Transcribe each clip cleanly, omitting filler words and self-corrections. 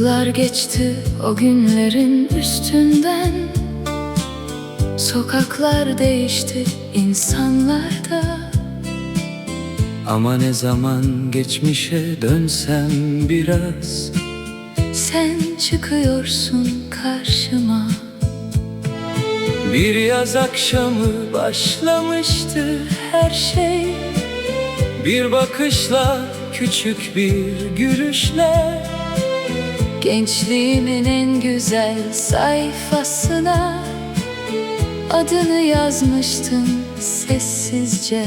Yıllar geçti o günlerin üstünden. Sokaklar değişti, insanlar da. Ama ne zaman geçmişe dönsem biraz, Sen çıkıyorsun karşıma. bir yaz akşamı başlamıştı her şey. Bir bakışla, küçük bir gülüşle, Gençliğimin en güzel sayfasına adını yazmıştın sessizce.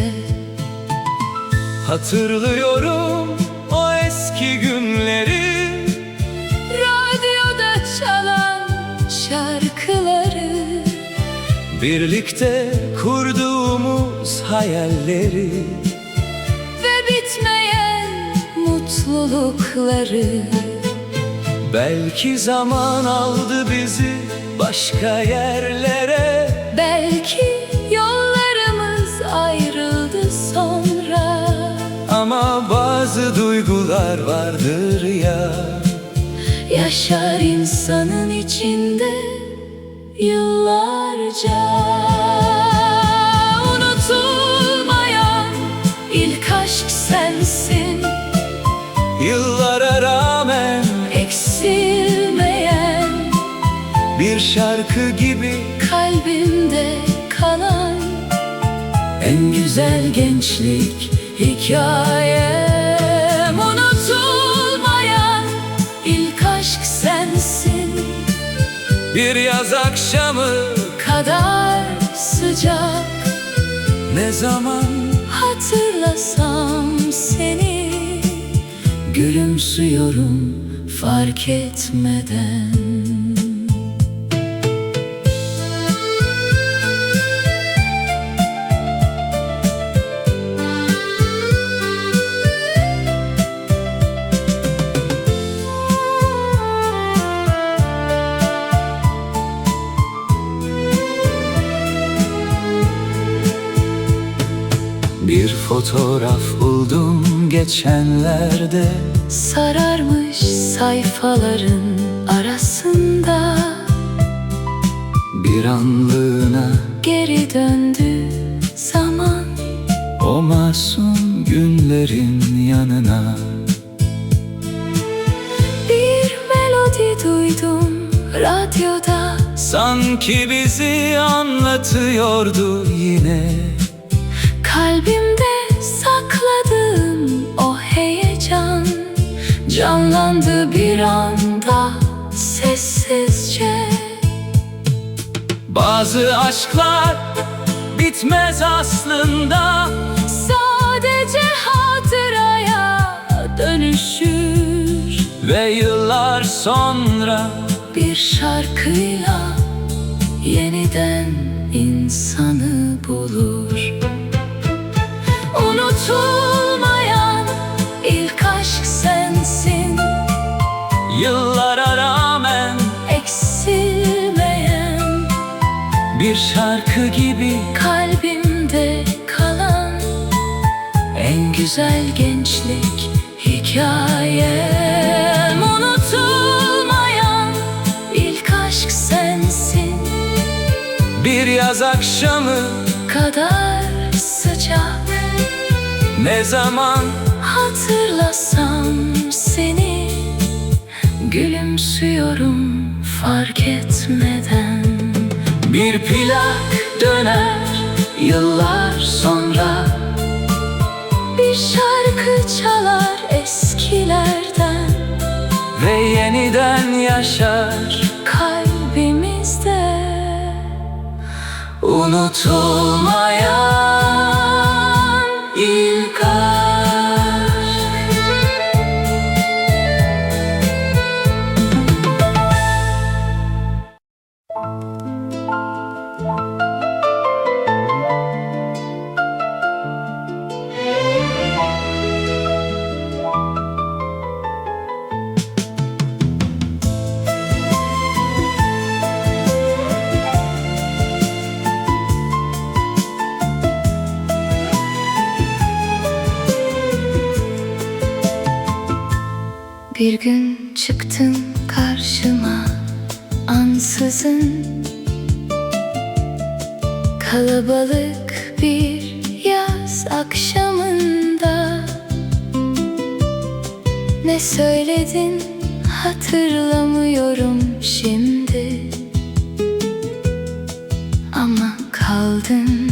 hatırlıyorum o eski günleri, Radyoda çalan şarkıları, birlikte kurduğumuz hayalleri ve bitmeyen mutlulukları. Belki zaman aldı bizi başka yerlere, Belki yollarımız ayrıldı sonra. ama bazı duygular vardır ya, Yaşar insanın içinde yıllarca. Unutulmayan ilk aşk sensin, yıllara rağmen eksilmeyen, bir şarkı gibi kalbimde kalan en güzel gençlik hikayem. Unutulmayan ilk aşk sensin, bir yaz akşamı kadar sıcak. ne zaman Hatırlasam seni, gülümsüyorum fark etmeden. bir fotoğraf buldum geçenlerde, Sararmış sayfaların arasında, bir anlığına geri döndü zaman. o masum günlerin yanına. Bir melodi duydum radyoda, Sanki bizi anlatıyordu yine, kalbimde sakladığım o heyecan canlandı bir anda sessizce. bazı aşklar bitmez aslında, Sadece hatıraya dönüşür, ve yıllar sonra bir şarkıyla yeniden insanı bulur. Unutulmayan ilk aşk sensin, yıllara rağmen eksilmeyen, bir şarkı gibi kalbimde kalan en güzel gençlik hikayem. Unutulmayan ilk aşk sensin, bir yaz akşamı kadar sıcak. ne zaman Hatırlasam seni, gülümsüyorum fark etmeden. bir plak Döner yıllar sonra, bir şarkı çalar eskilerden, ve yeniden yaşar kalbimizde. unutulmayan ilk aşk. Bir gün çıktım yazın kalabalık bir yaz akşamında ne söyledin hatırlamıyorum şimdi, ama kaldın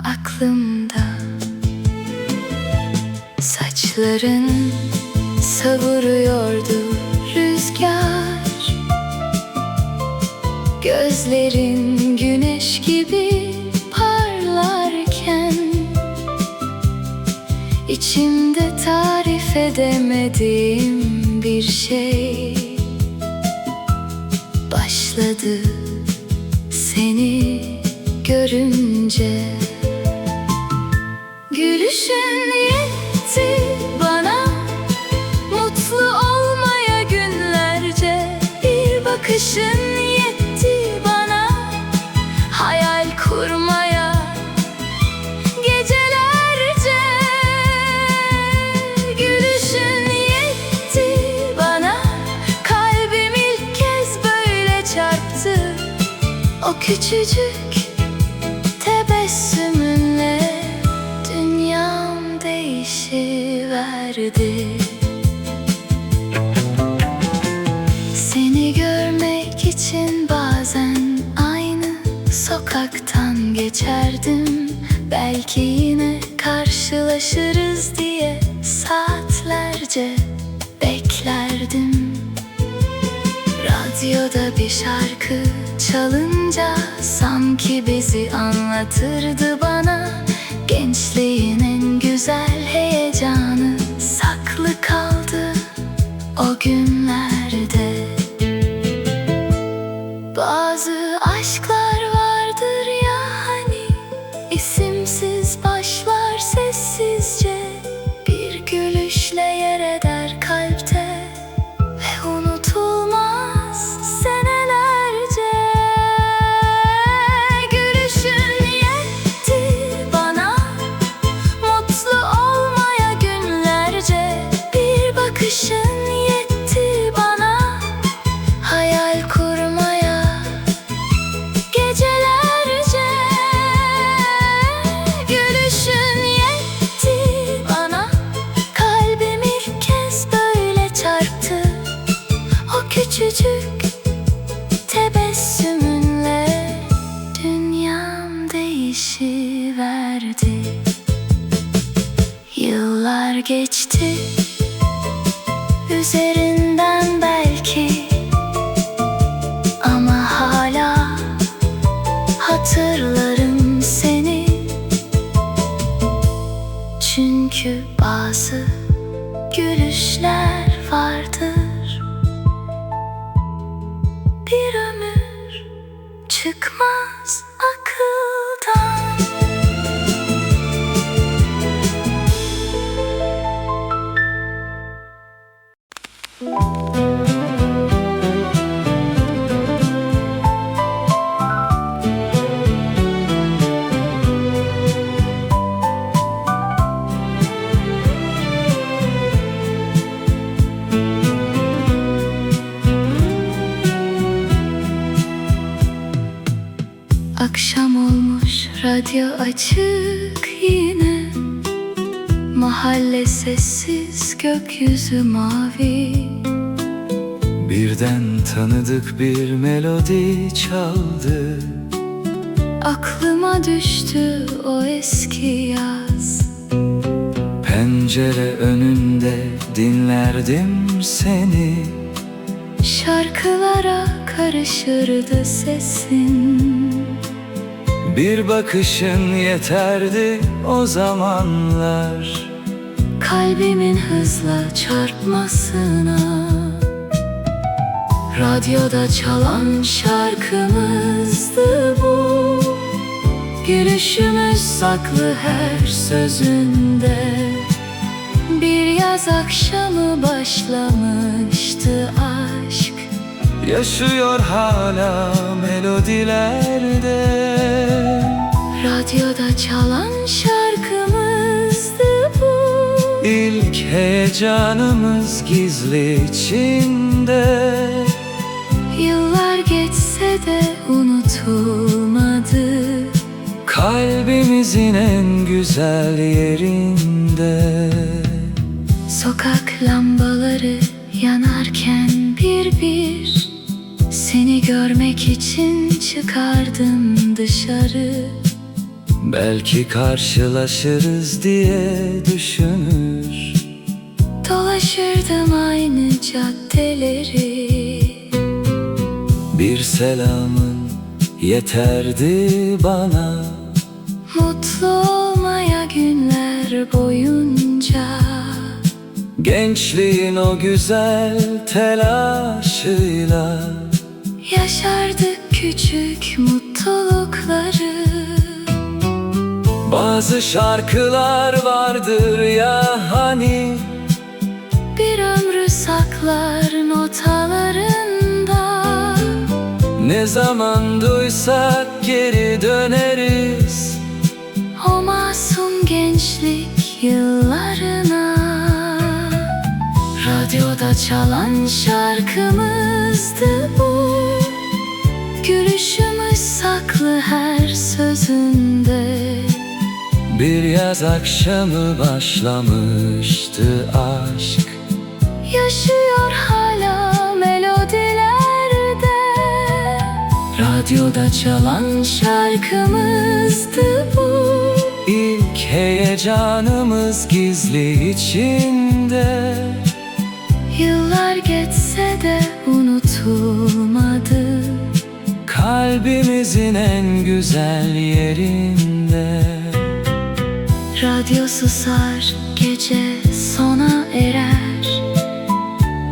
aklımda. Saçların savuruyordu rüzgar, gözlerin güneş gibi parlarken içimde tarif edemediğim bir şey başladı seni görünce. Gülüşün yetti bana mutlu olmaya günlerce, bir bakışın yetti bana hayal kurmaya gecelerce. Gülüşün yetti bana, kalbim ilk kez böyle çarptı. O küçücük tebessümünle dünyam değişiverdi. Seni görmek için bazen aynı sokaktan geçerdim. Belki yine karşılaşırız diye saatlerce beklerdim. Radyoda bir şarkı çalınca sanki bizi anlatırdı bana. Gençliğin en güzel heyecanı saklı kaldı o günlerde. Bazı aşklar vardır ya hani, isimsiz başlar sessizce, bir gülüşle yer eder kalpte ve unutulmaz senelerce. Gülüşün yetti bana mutlu olmaya günlerce, bir bakışın yetti bana hayal kurmaya gecelerce. Gülüşün yetti bana, kalbim ilk kez böyle çarptı. O küçücük tebessümünle dünyam değişiverdi. Yıllar geçti üzerinden belki, ama hala hatırlarım seni. Çünkü bazı gülüşler vardır, bir ömür çıkmaz akıldan. Akşam olmuş, radyo açık yine. Mahalle sessiz, gökyüzü mavi. Birden tanıdık bir melodi çaldı. Aklıma düştü o eski yaz. Pencere önünde dinlerdim seni. Şarkılara karışırdı sesin. Bir bakışın yeterdi o zamanlar, Kalbimin hızla çarpmasına. Radyoda çalan şarkımızdı bu. Gülüşümüz saklı her sözünde. Bir yaz akşamı başlamıştı aşk. yaşıyor hala melodilerde. Radyoda çalan şarkımızdı bu. İlk heyecanımız gizli içinde. Yıllar unutulmadı. Kalbimizin en güzel yerinde. Sokak lambaları yanarken bir bir seni görmek için çıkardım dışarı. Belki karşılaşırız diye düşünür Dolaşırdım aynı caddeleri. Bir selamın yeterdi bana, Mutlu olmaya günler boyunca. gençliğin o güzel telaşıyla Yaşardık küçük mutlulukları. Bazı şarkılar vardır ya hani, Bir ömrü saklar notalarında. ne zaman duysak geri döneriz O masum gençlik yıllarına. Radyoda çalan şarkımızdı bu. Gülüşümüz saklı her sözünde. Bir yaz akşamı başlamıştı aşk, Yaşıyor hala melodilerde. Radyoda çalan şarkımızdı bu. İlk heyecanımız gizli içinde. Yıllar geçse de unutulmadı. Kalbimizin en güzel yerinde. Radyo susar, gece sona erer.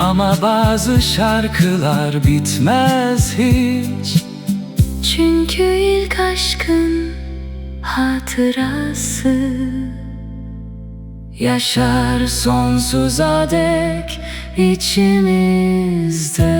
Ama bazı şarkılar bitmez hiç. Çünkü ilk aşkın hatırası yaşar sonsuza dek içimizde.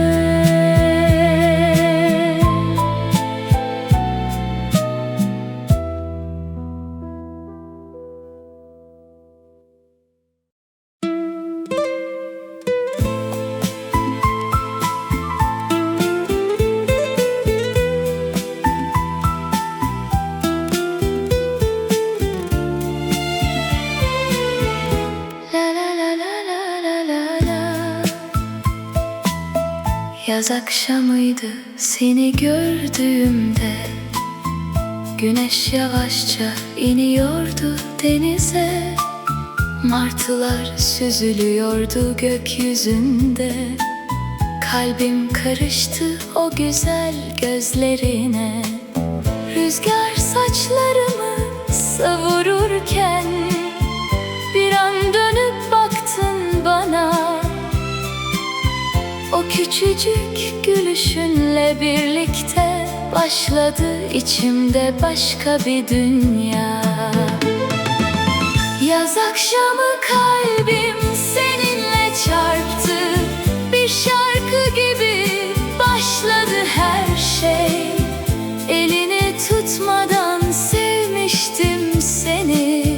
Yaz akşamıydı seni gördüğümde. Güneş yavaşça iniyordu denize. Martılar süzülüyordu gökyüzünde. Kalbim karıştı o güzel gözlerine. Rüzgar saçlarımı savururken bir an dönüp baktın bana. O küçücük gülüşünle birlikte başladı içimde başka bir dünya. Yaz akşamı kalbim seninle çarptı. Bir şarkı gibi başladı her şey. Elini tutmadan sevmiştim seni.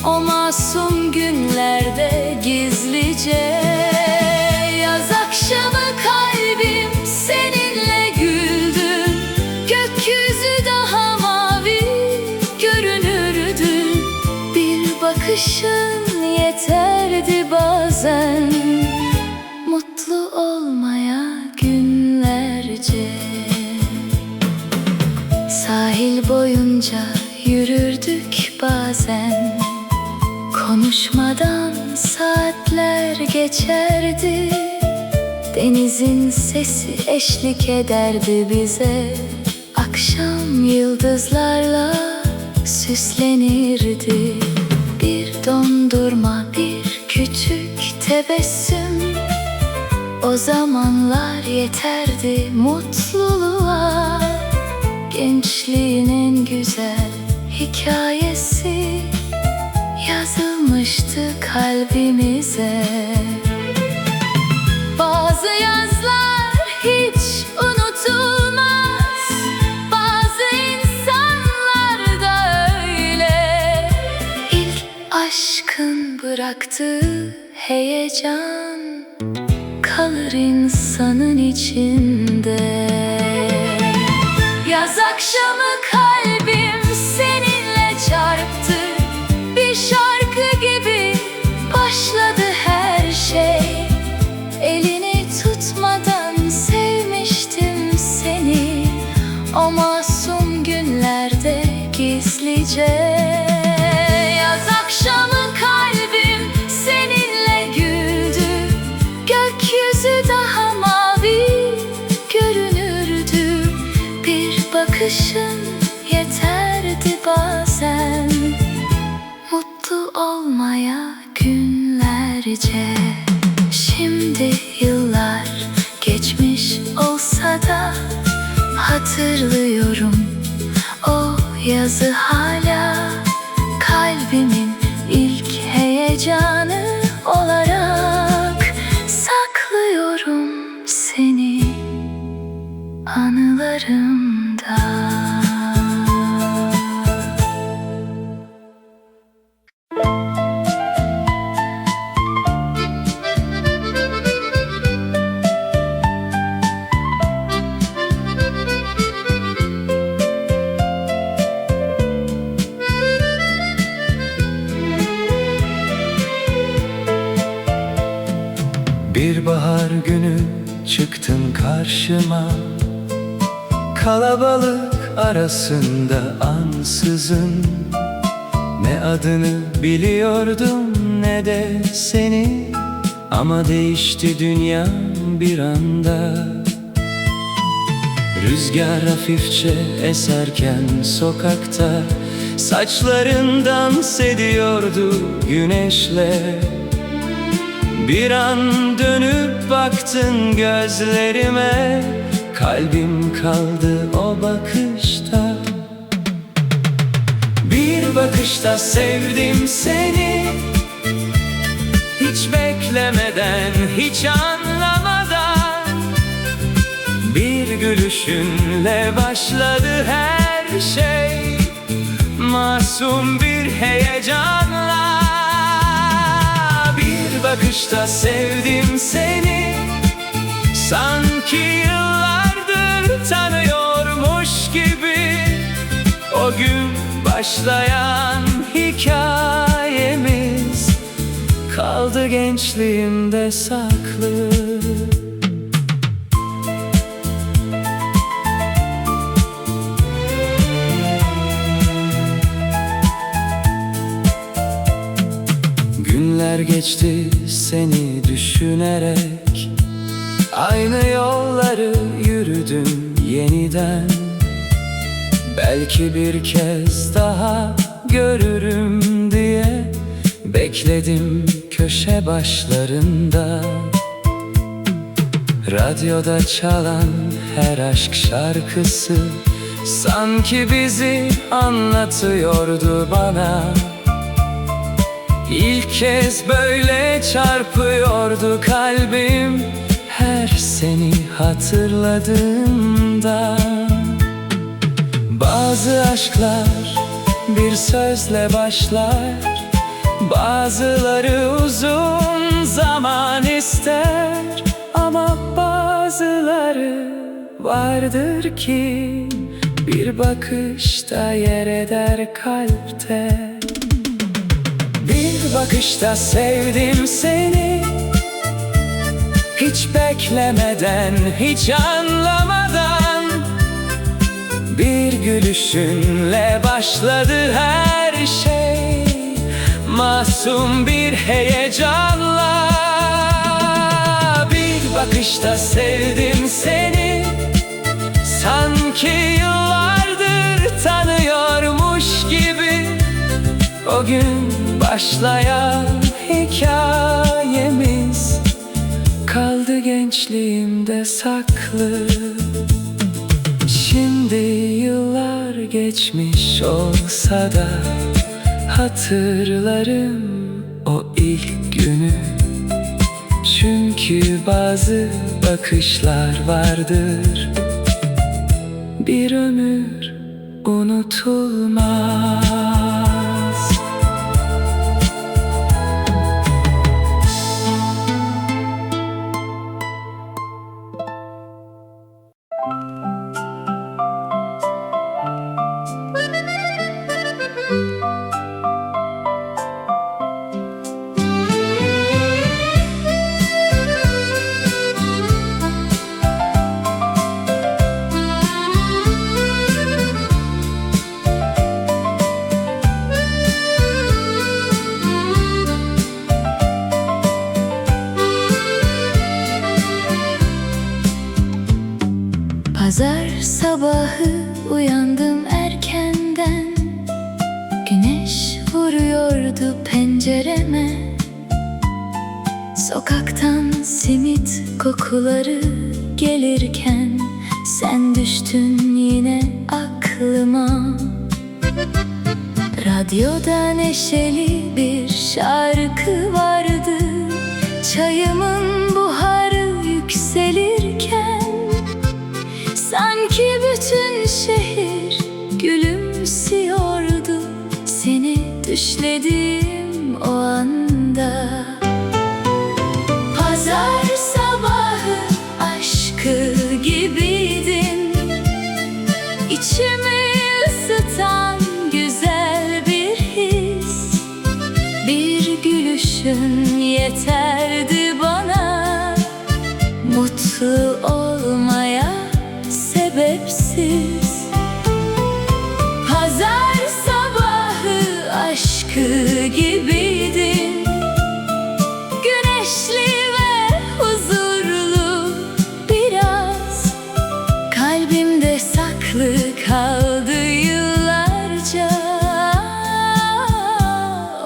O masum günlerde gizlice. Yaz akşamı kalbim seninle güldü. Gökyüzü daha mavi görünürdü. Bir bakışın yeterdi bazen mutlu olmaya günlerce. Sahil boyunca yürürdük bazen. Konuşmadan saatler geçerdi. Denizin sesi eşlik ederdi bize. Akşam yıldızlarla süslenirdi. Bir dondurma, bir küçük tebessüm. O zamanlar yeterdi mutluluğa. Gençliğin en güzel hikayesi yazılmıştı kalbimize. Bazı yazlar hiç unutulmaz. Bazı insanlar da öyle. İlk aşkın bıraktığı heyecan kalır insanın içinde. Yaz akşamı kalbim seninle çarptı. Bir şarkı gibi başladı her şey. Elini tutmadan sevmiştim seni, o masum günlerde gizlice. Yaz akşamı kalbim seninle güldü. Gökyüzü daha mavi görünürdü. Bir bakışın yeterdi bazen mutlu olmaya günlerce. Şimdi yıllar geçmiş olsa da hatırlıyorum o yazı hala. Kalbimin ilk heyecanı olarak saklıyorum seni anılarımda. Bir bahar günü çıktın karşıma, kalabalık arasında ansızın. Ne adını biliyordum ne de seni, ama değişti dünya bir anda. Rüzgar hafifçe eserken sokakta, saçların dans ediyordu güneşle. Bir an dönüp baktın gözlerime, kalbim kaldı o bakışta. Bir bakışta sevdim seni, hiç beklemeden, hiç anlamadan. Bir gülüşünle başladı her şey, masum bir heyecanla. Bir bakışta sevdim seni, sanki yıllardır tanıyormuş gibi. O gün başlayan hikayemiz kaldı gençliğimde saklı. Günler geçti seni düşünerek, aynı yolları yürüdüm yeniden. Belki bir kez daha görürüm diye bekledim köşe başlarında. Radyoda çalan her aşk şarkısı sanki bizi anlatıyordu bana. İlk kez böyle çarpıyordu kalbim her seni hatırladığımda. Bazı aşklar bir sözle başlar, bazıları uzun zaman ister. Ama bazıları vardır ki bir bakışta yer eder kalpte. Bir bakışta sevdim seni, hiç beklemeden, hiç anlamadan. Bir gülüşünle başladı her şey, masum bir heyecanla. Bir bakışta sevdim seni, sanki yıllardır tanıyormuş gibi. O gün başlayan hikayemiz kaldı gençliğimde saklı. Şimdi yıllar geçmiş olsa da hatırlarım o ilk günü. Çünkü bazı bakışlar vardır, bir ömür unutulmaz. sabahı uyandım erkenden. Güneş vuruyordu pencereme. Sokaktan simit kokuları gelirken sen düştün yine aklıma. Radyoda neşeli bir şarkı vardı. Çayımın buharı yükselirken sanki bütün şehir gülümsüyordu seni düşlediğim o anda. Pazar sabahı aşkı gibiydin, İçimi ısıtan güzel bir his. Bir gülüşün yeterdi bana, mutlu olmaya sebepsiz. Pazar sabahı aşkı gibiydin, güneşli ve huzurlu biraz. Kalbimde saklı kaldı yıllarca,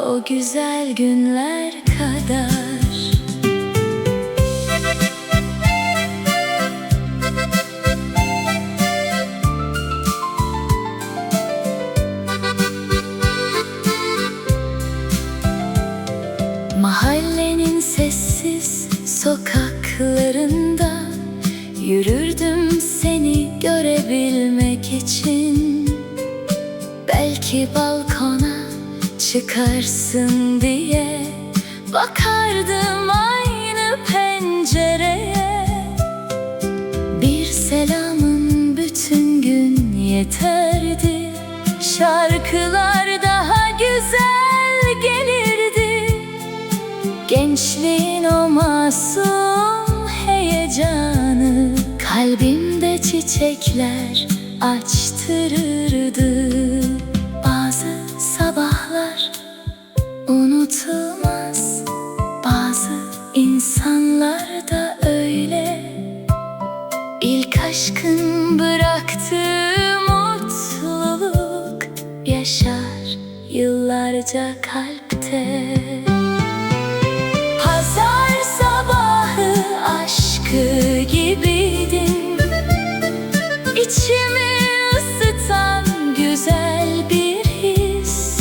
o güzel günler kadar. Mahallenin sessiz sokaklarında yürürdüm seni görebilmek için. Belki balkona çıkarsın diye bakardım aynı pencereye. Bir selamın bütün gün yeterdi, şarkılar daha güzel gelirdi. Gençliğin o masum heyecanı kalbimde çiçekler açtırırdı. Bazı sabahlar unutulmaz, bazı insanlar da öyle. İlk aşkın bıraktığı mutluluk yaşar yıllarca kalpte. Pazar sabahı aşkı gibiydin, İçimi ısıtan güzel bir his.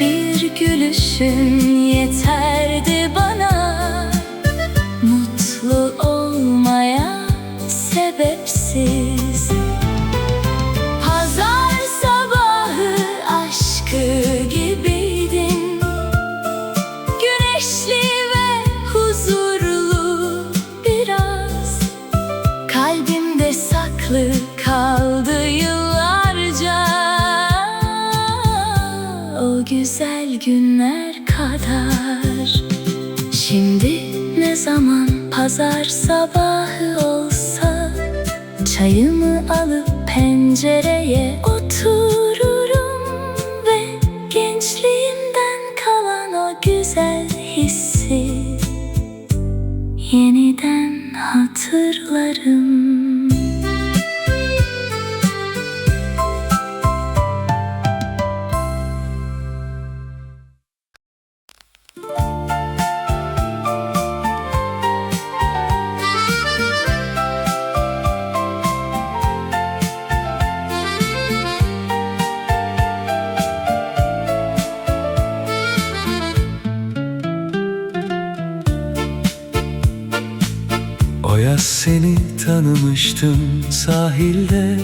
Bir gülüşün yeterdi bana, mutlu olmaya sebepsiz. Pazar sabahı aşkı gibiydin, güneşli ve huzurlu biraz. Kalbimde saklı kaldı yıllarca, o güzel günler kadar. Şimdi ne zaman pazar sabahı olsa, çayımı alıp pencereye otururum ve gençliğimden kalan o güzel hissi yeniden hatırlarım. O yaz seni tanımıştım sahilde.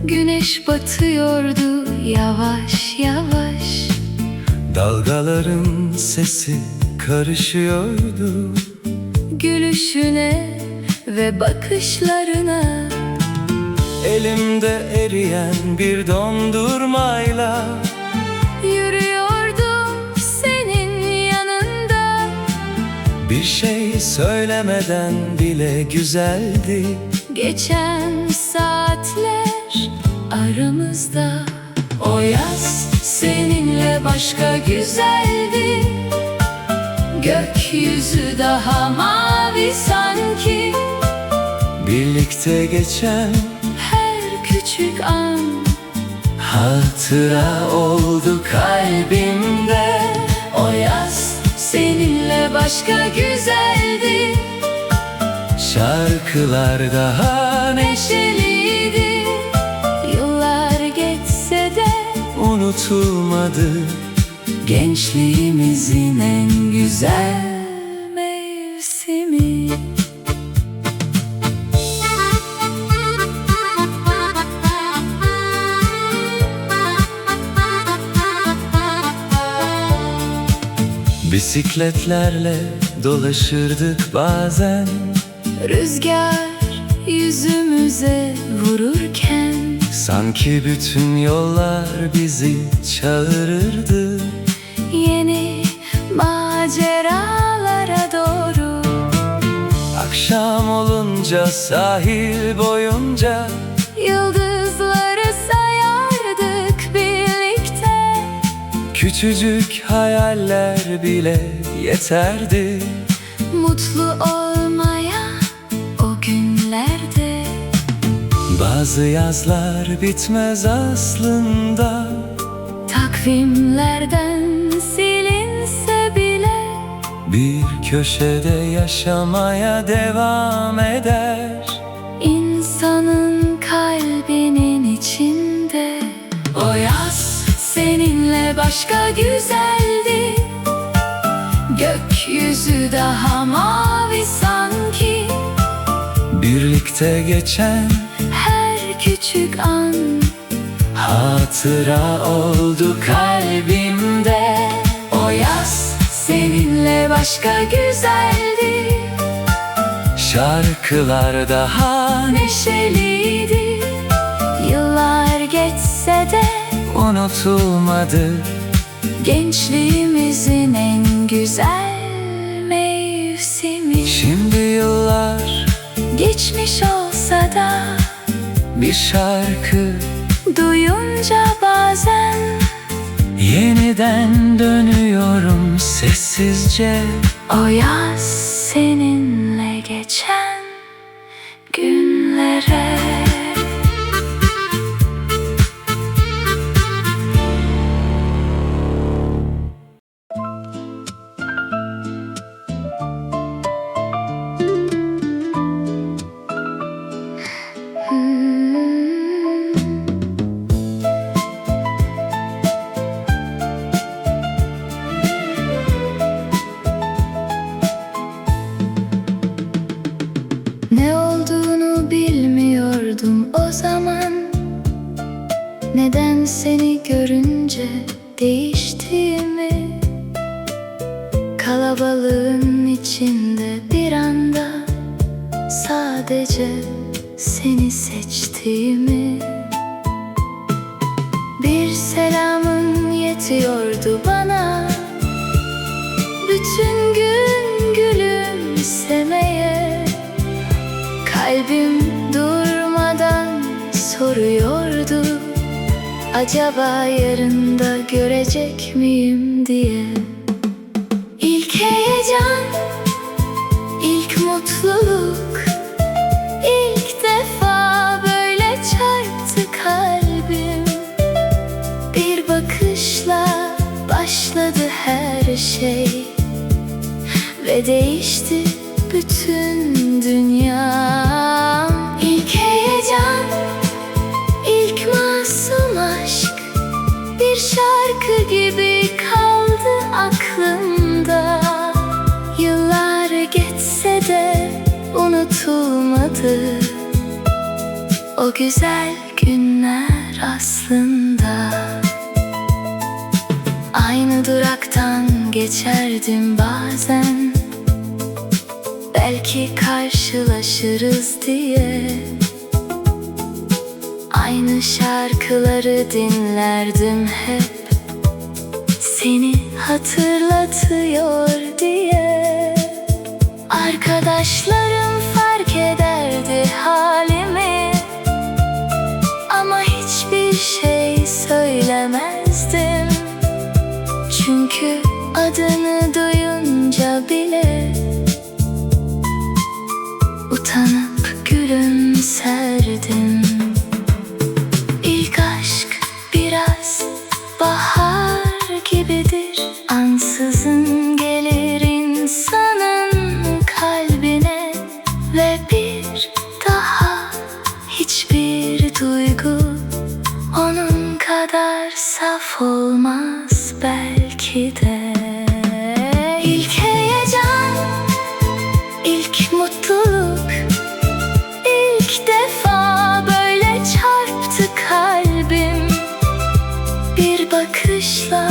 Güneş batıyordu yavaş yavaş, Dalgaların sesi karışıyordu. gülüşüne ve bakışlarına. Elimde eriyen bir dondurmayla Yürüyordum senin yanında, bir şey söylemeden bile güzeldi. geçen saatler aramızda. O yaz seninle başka güzeldi, gökyüzü daha mavi sanki. Birlikte geçen Her küçük an hatıra oldu kalbimde. O yaz seninle başka güzeldi, Şarkılar daha neşeliydi. Yıllar geçse de unutulmadı. gençliğimizin en güzel mevsimi. Bisikletlerle dolaşırdık bazen, Rüzgar yüzümüze vururken sanki bütün yollar bizi çağırırdı. yeni maceralara doğru. Akşam olunca sahil boyunca Yıldızları sayardık birlikte. küçücük hayaller bile yeterdi. Mutlu olmaya o günlerde. Bazı yazlar bitmez aslında, Takvimlerden silinse bile bir köşede yaşamaya devam eder. insanın kalbinin içinde. O yaz seninle başka güzeldi, gökyüzü daha mavi sanki. Birlikte geçen Her küçük an hatıra oldu kalbimde. o yaz seninle başka güzeldi, Şarkılar daha neşeliydi. Yıllar geçse de unutulmadı. gençliğimizin en güzel mevsimi. Şimdi yıllar Geçmiş olsa da bir şarkı duyunca bazen yeniden dönüyorum sessizce. o yaz seninle geçen günlere. Ne olduğunu bilmiyordum o zaman. Neden seni görünce değiştiğimi, kalabalığın içinde bir anda sadece seni seçtiğimi. Bir selamın yetiyordu bana, bütün gün gülümsemeye. Kalbim durmadan soruyordu, acaba yarın da görecek miyim diye. İlk heyecan, ilk mutluluk, ilk defa böyle çarptı kalbim. Bir bakışla başladı her şey ve değişti bütün dünyam. İlk heyecan, ilk masum aşk, bir şarkı gibi kaldı aklımda. Yıllar geçse de unutulmadı o güzel günler aslında. Aynı duraktan geçerdim bazen, belki karşılaşırız diye. Aynı şarkıları dinlerdim hep, seni hatırlatıyor diye. Arkadaşlarım fark ederdi halimi, ama hiçbir şey söylemezdim. Çünkü adını duyunca bile utanıp gülümserdim. belki de. İlk heyecan, ilk mutluluk, ilk defa böyle çarptı kalbim. Bir bakışla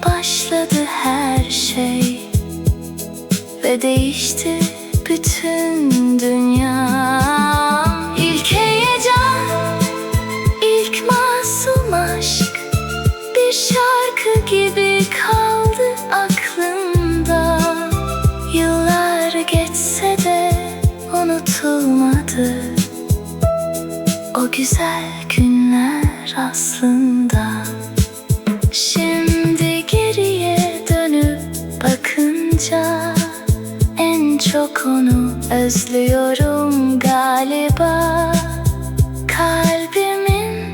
başladı her şey ve değişti bütün dünya. İlk heyecan, ilk masum aşk, bir şarkı gibi kaldı aklımda. Yıllar geçse de unutulmadı o güzel günler aslında. Şimdi geriye dönüp bakınca en çok onu özlüyorum galiba. Kalbimin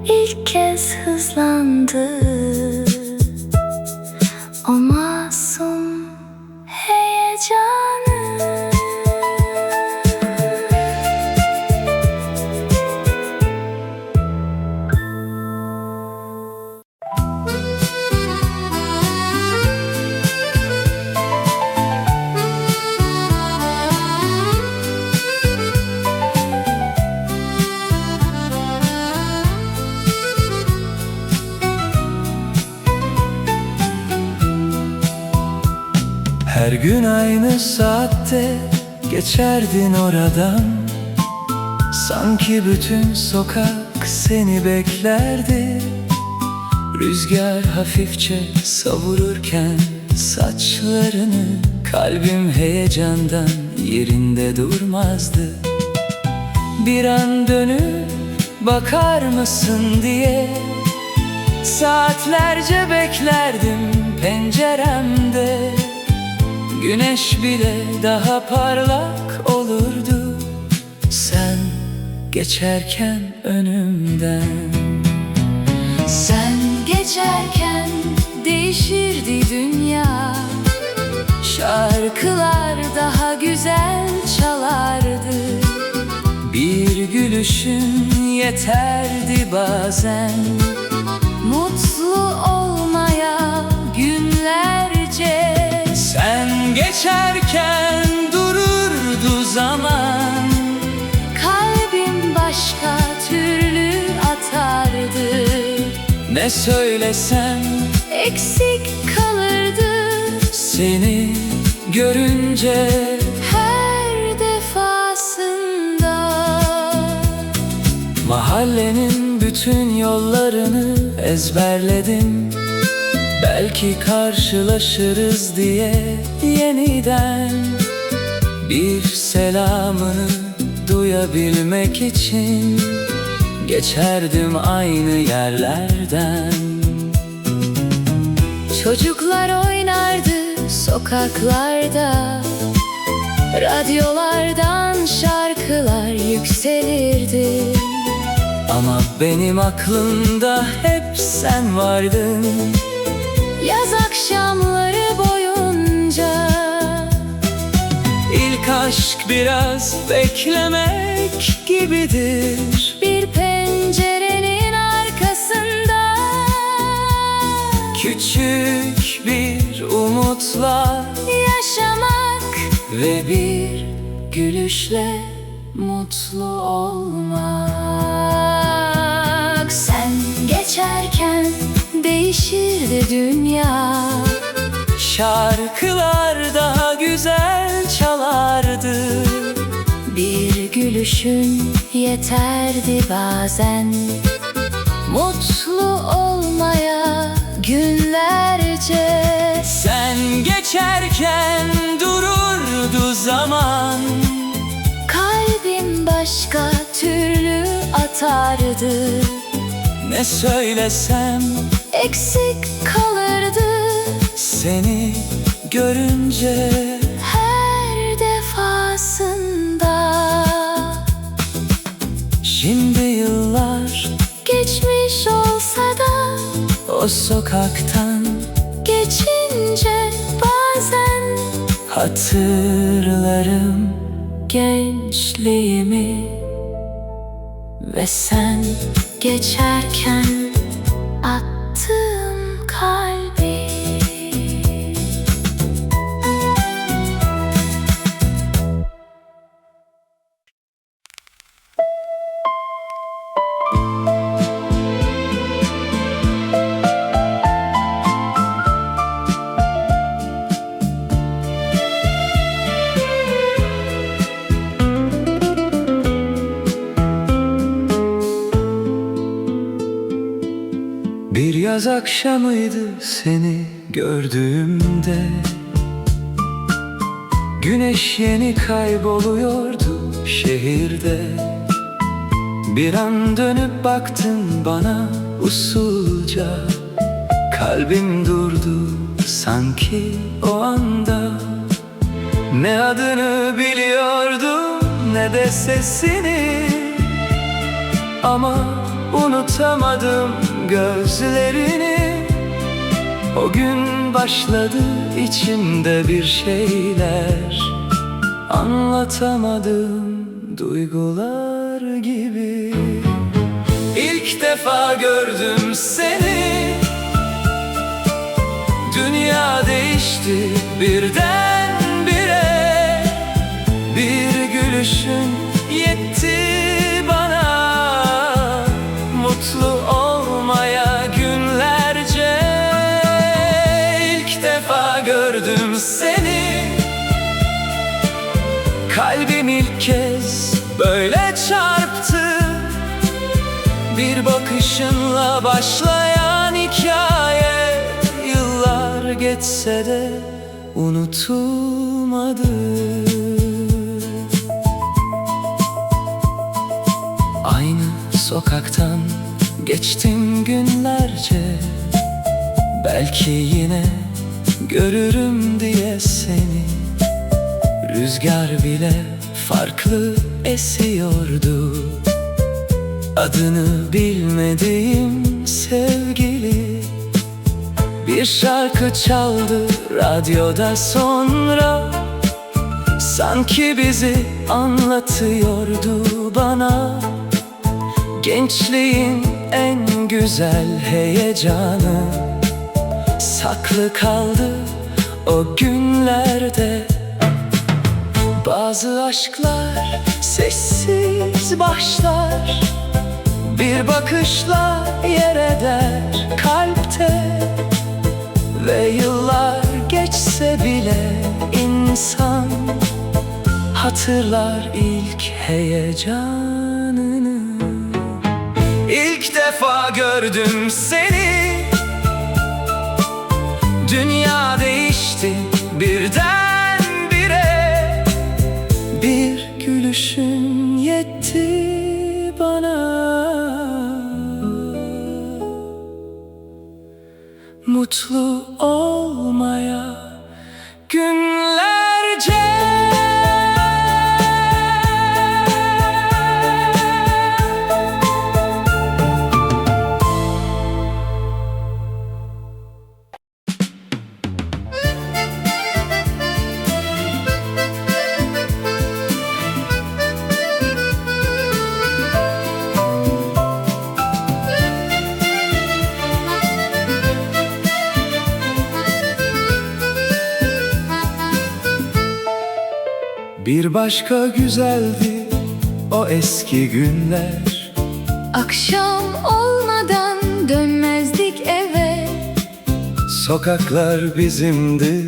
ilk kez hızlandı o masum heyecanı. Her gün aynı saatte geçerdin oradan. Sanki bütün sokak seni beklerdi. Rüzgar hafifçe savururken saçlarını, kalbim heyecandan yerinde durmazdı. Bir an dönüp bakar mısın diye saatlerce beklerdim penceremde. Güneş bile daha parlak olurdu sen geçerken önümden. Sen geçerken değişirdi dünya. Şarkılar daha güzel çalardı. Bir gülüşün yeterdi bazen Mutlu olmaya günlerce. Sen geçerken dururdu zaman. Kalbim başka türlü atardı. Ne söylesem Eksik kalırdı seni görünce. her defasında. Mahallenin bütün yollarını ezberledim. Belki karşılaşırız diye yeniden. Bir selamını duyabilmek için geçerdim aynı yerlerden. Çocuklar oynardı sokaklarda. Radyolardan şarkılar yükselirdi. Ama benim aklımda hep sen vardın. Yaz akşamları boyunca. İlk aşk biraz beklemek gibidir. Bir pencerenin arkasında. Küçük bir umutla Yaşamak ve bir gülüşle mutlu olmak. Sen geçerken değişirdi dünya. şarkılar daha güzel çalardı. Bir gülüşün yeterdi bazen mutlu olmaya günlerce. Sen geçerken dururdu zaman. Kalbim başka türlü atardı. Ne söylesem Eksik kalırdı seni görünce. her defasında. Şimdi yıllar Geçmiş olsa da o sokaktan geçince bazen hatırlarım gençliğimi ve sen geçerken attığım kalbi. yaz akşamıydı seni gördüğümde. Güneş yeni kayboluyordu şehirde. Bir an dönüp baktın bana usulca. Kalbim durdu sanki o anda. Ne adını biliyordum ne de sesini, ama unutamadım gözlerini. O gün başladı içimde bir şeyler, anlatamadım duygular gibi. İlk defa gördüm seni, dünya değişti birdenbire. Bir gülüşün yetti bana, mutlu olmaya günlerce. İlk defa gördüm seni, kalbim ilk kez böyle çarptı. Bir bakışınla başlayan hikaye, yıllar geçse de unutulmadı. Aynı sokaktan geçtim günlerce, belki yine görürüm diye seni. Rüzgar bile farklı esiyordu, adını bilmediğim sevgili. Bir şarkı çaldı radyoda sonra, sanki bizi anlatıyordu bana. Gençliğin en güzel heyecanı saklı kaldı o günlerde. Bazı aşklar sessiz başlar, bir bakışla yer eder kalpte. Ve yıllar geçse bile insan hatırlar ilk heyecanını. İlk defa gördüm seni, dünya değişti birdenbire. Bir gülüşün yetti bana, mutlu olmaya günlerce. Bir başka güzeldi o eski günler. Akşam olmadan dönmezdik eve. Sokaklar bizimdi,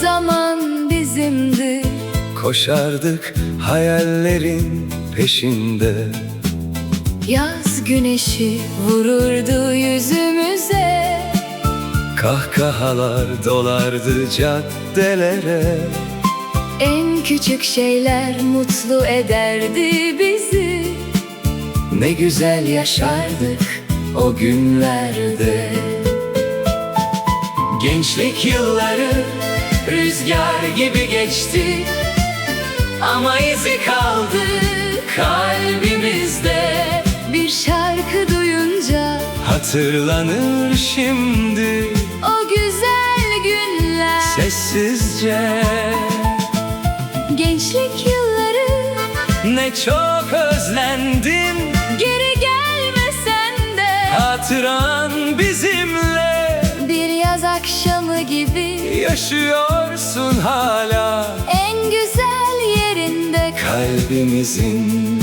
Zaman bizimdi. koşardık hayallerin peşinde. Yaz güneşi vururdu yüzümüze. Kahkahalar dolardı caddelere. En küçük şeyler mutlu ederdi bizi. Ne güzel yaşardık o günlerde. Gençlik yılları rüzgar gibi geçti, ama izi kaldı kalbimizde. Bir şarkı duyunca Hatırlanır şimdi o güzel günler. sessizce. Gençlik yılları Ne çok özlendim, geri gelmesen de. hatıran bizimle. Bir yaz akşamı gibi Yaşıyorsun hala en güzel yerinde. kalbimizin.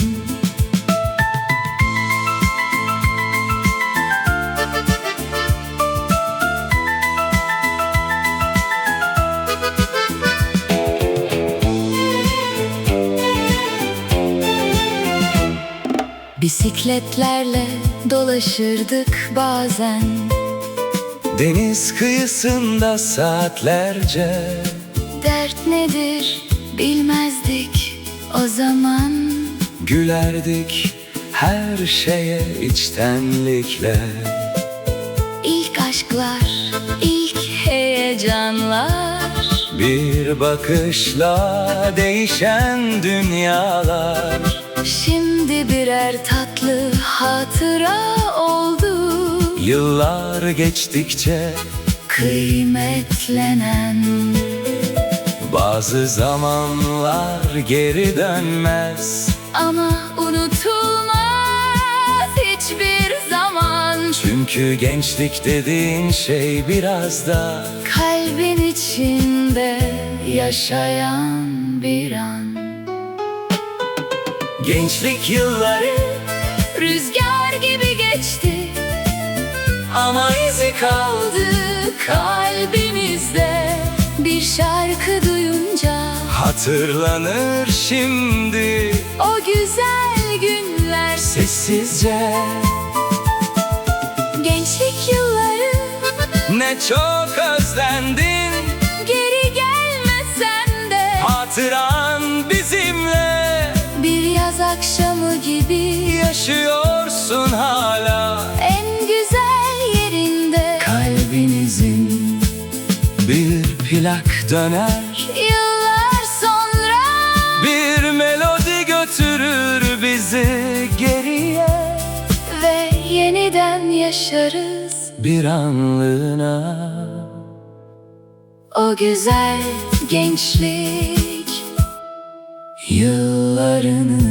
Bisikletlerle dolaşırdık bazen. Deniz kıyısında saatlerce. Dert nedir bilmezdik o zaman. Gülerdik her şeye içtenlikle. İlk aşklar, ilk heyecanlar. Bir bakışla değişen dünyalar. Şimdi birer tatlı hatıra oldu. Yıllar geçtikçe Kıymetlenen. bazı zamanlar geri dönmez. Ama unutulmaz hiçbir zaman. Çünkü gençlik dediğin şey biraz da Kalbin içinde yaşayan bir an. gençlik yılları Rüzgar gibi geçti ama izi kaldı. kaldı kalbimizde. Bir şarkı duyunca Hatırlanır şimdi o güzel günler. sessizce. Gençlik yılları Ne çok özlendin, geri gelmesen de. hatıran bizimle. Bir yaz akşamı gibi Yaşıyorsun hala en güzel yerinde. kalbinizin. Bir plak döner, Yıllar sonra bir melodi götürür bizi geriye. ve yeniden yaşarız Bir anlığına o güzel gençlik yıllarını.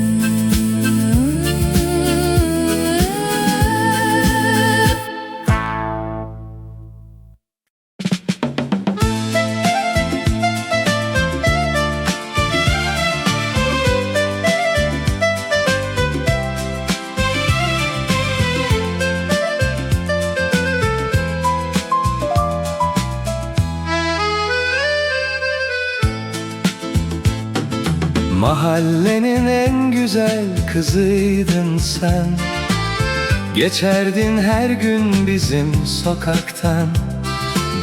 Mahallenin en güzel kızıydın sen. Geçerdin her gün bizim sokaktan.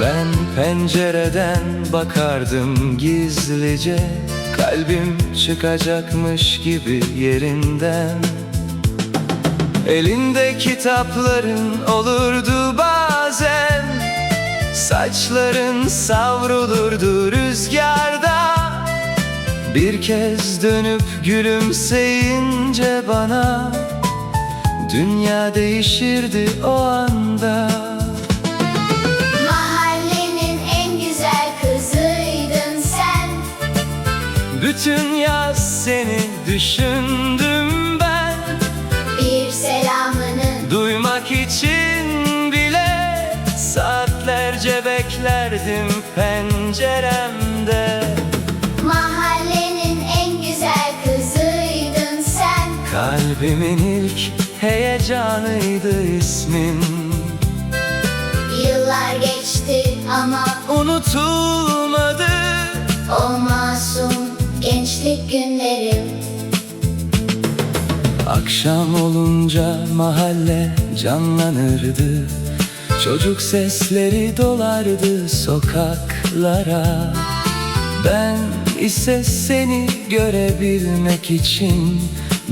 Ben pencereden bakardım gizlice. Kalbim çıkacakmış gibi yerinden. Elinde kitapların olurdu bazen. Saçların savrulurdu rüzgarda. Bir kez dönüp gülümseyince bana dünya değişirdi o anda. Mahallenin en güzel kızıydın sen. Bütün yaz seni düşündüm ben. Bir selamını Duymak için bile saatlerce beklerdim penceremde. mahallenin en güzel kızıydın sen. Kalbimin ilk heyecanıydı ismin. Yıllar geçti ama Unutulmadı o masum gençlik günlerim. akşam olunca mahalle canlanırdı. Çocuk sesleri dolardı sokaklara. Ben ise seni görebilmek için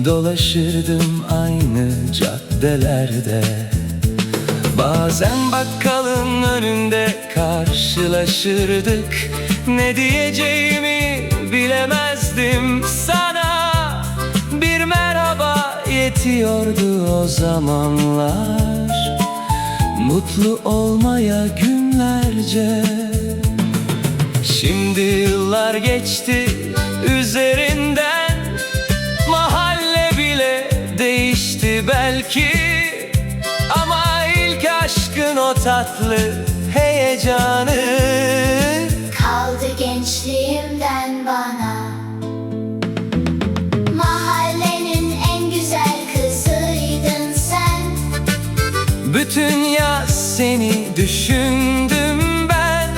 dolaşırdım aynı caddelerde. Bazen bakkalın önünde karşılaşırdık. Ne diyeceğimi bilemezdim sana. Bir merhaba yetiyordu o zamanlar. Mutlu olmaya günlerce. Şimdi yıllar geçti üzerinden. Mahalle bile değişti belki. Ama ilk aşkın o tatlı heyecanı Kaldı gençliğimden bana. Mahallenin en güzel kızıydın sen. bütün yaz seni düşündüm ben.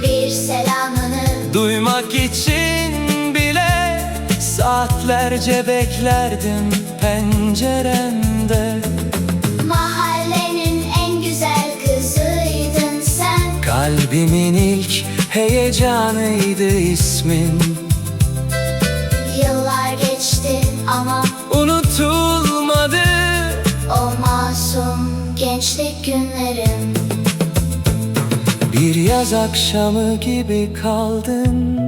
Bir selamını Duymak için bile saatlerce beklerdim penceremde. mahallenin en güzel kızıydın Kalbimin ilk heyecanıydı ismin. Yıllar geçti ama Unutulmadı o masum gençlik günlerim. bir yaz akşamı gibi kaldın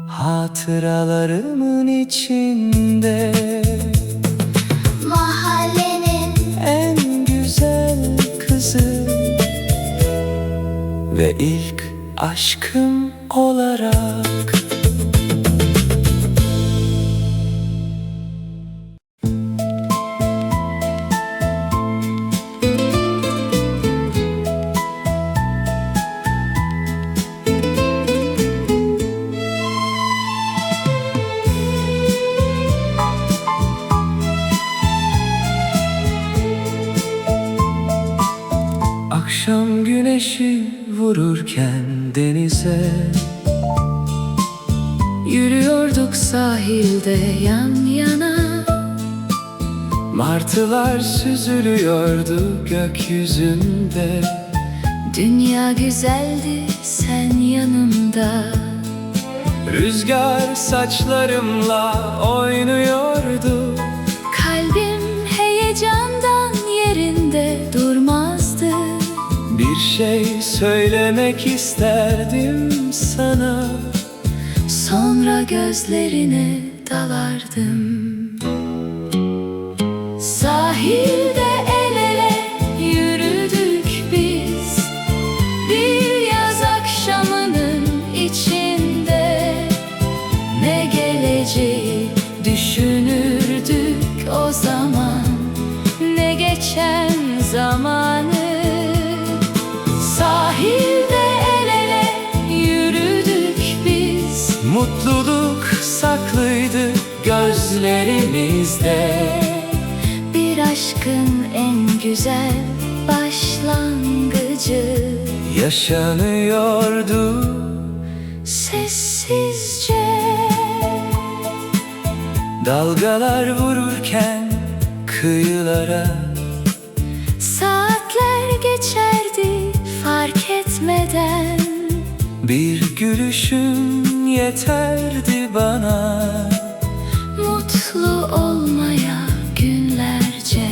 hatıralarımın içinde. Mahallenin En güzel kızı ve ilk aşkım olarak. Akşam güneşi vururken denize Yürüyorduk sahilde yan yana. martılar süzülüyordu gökyüzünde. Dünya güzeldi sen yanımda. Rüzgar saçlarımla oynuyordu. Kalbim heyecandan yerinde durmazdı. Bir şey söylemek isterdim sana. Sonra gözlerine dalardım. Sahilde el ele yürüdük biz, bir yaz akşamının içinde. Ne geleceği düşünürdük o zaman, ne geçen zamanı. Sahilde el ele yürüdük biz, Mutluluk saklıydı gözlerimizde. bir aşkın en güzel başlangıcı. Yaşanıyordu Sessizce dalgalar vururken kıyılara. saatler geçerdi fark etmeden. Bir gülüşün yeterdi bana. Mutlu olmaya günlerce.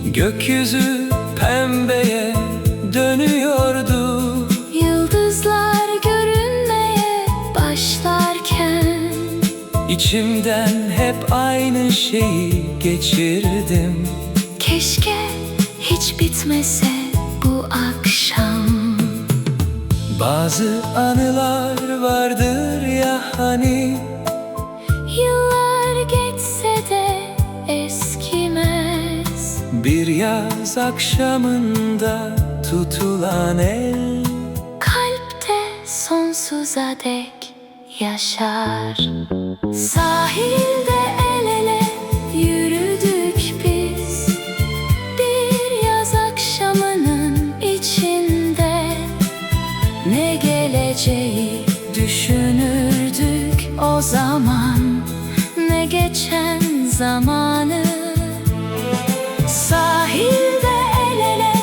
Gökyüzü pembeye dönüyordu. Yıldızlar görünmeye başlarken. İçimden hep aynı şeyi geçirdim. Keşke hiç bitmese bu akşam. Bazı anılar vardır ya hani, Yıllar geçse de eskimez. bir yaz akşamında tutulan el. Kalpte sonsuza dek yaşar. Sahilde el ele yürüdük biz, bir yaz akşamının içinde. Ne geleceği düşünürdük o zaman, ne geçen zamanı. Sahilde el ele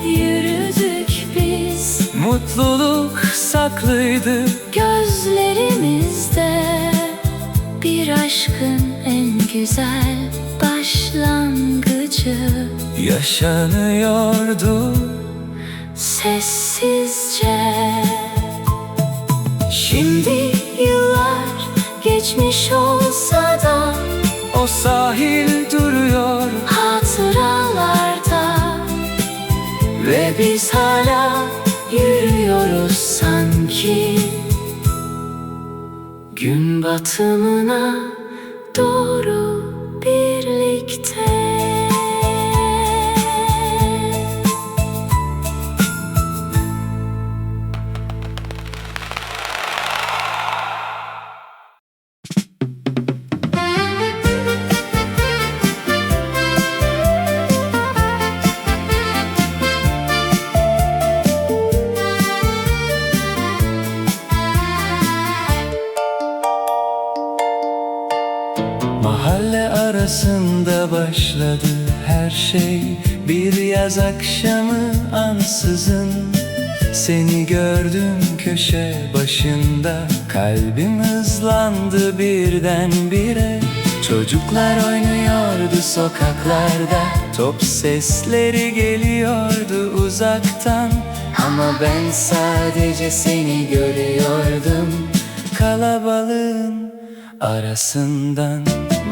yürüdük biz, Mutluluk saklıydı gözlerimizde. Bir aşkın en güzel başlangıcı. yaşanıyordu Sessizce. Şimdi yıllar geçmiş olsa da o sahil duruyor hatıralarda. ve Biz hala yürüyoruz sanki, gün batımına doğru birlikte. Mahalle arasında başladı her şey, bir yaz akşamı ansızın. Seni gördüm köşe başında, kalbim hızlandı birdenbire. Çocuklar oynuyordu sokaklarda, top sesleri geliyordu uzaktan. Ama ben sadece seni görüyordum kalabalığın arasından.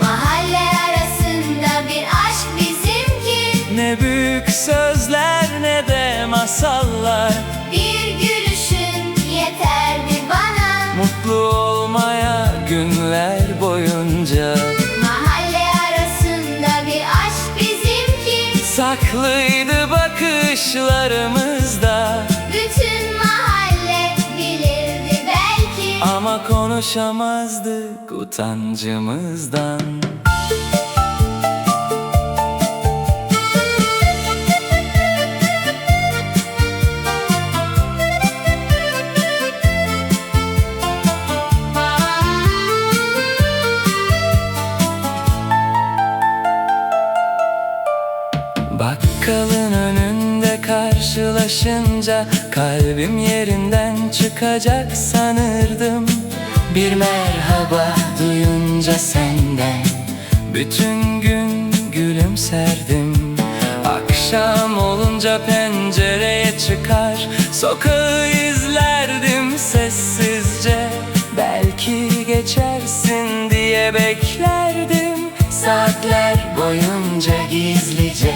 Mahalle arasında bir aşk bizimki. Ne büyük sözler ne de masallar, Bir gülüşün yeterdi bana. mutlu olmaya günler boyunca. Mahalle arasında bir aşk bizimki. Saklıydı bakışlarımızda, Bütün mahalle bilirdi belki. ama konuşamazdık utancımızdan. Bakkalın önünde karşılaşınca kalbim yerinden çıkacak sanırdım. Bir merhaba duyunca senden bütün gün gülümserdim. Akşam olunca pencereye çıkar, sokağı izlerdim sessizce. Belki geçersin diye beklerdim saatler boyunca gizlice.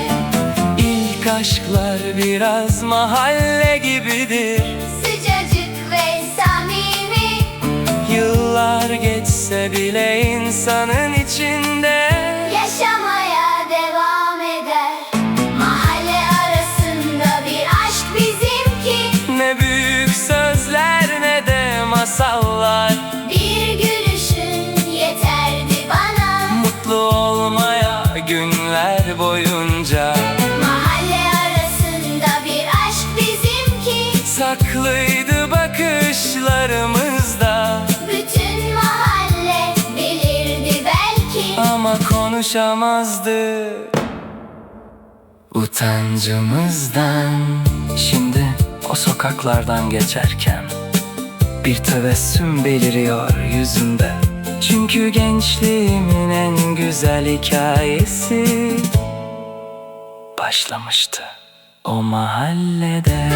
İlk aşklar biraz mahalle gibidir, Sıcacık ve samimi. yıllar geçse bile insanın içinde. Yaşamaya devam eder. Mahalle arasında bir aşk bizimki. Ne büyük sözler ne de masallar, Bir gülüşün yeterdi bana. mutlu olmaya günler boyunca. Mahalle arasında bir aşk bizimki. Saklıydı bakışlarımızda, Bütün mahalle bilirdi belki. ama konuşamazdık utancımızdan. Şimdi o sokaklardan geçerken bir tebessüm beliriyor yüzümde. Çünkü gençliğimin en güzel hikayesi başlamıştı o mahallede.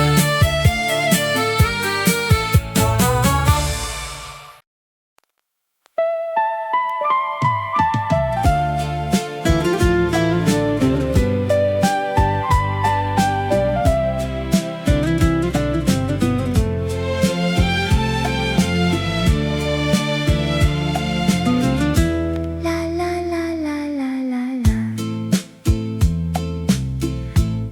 La la la la la la la.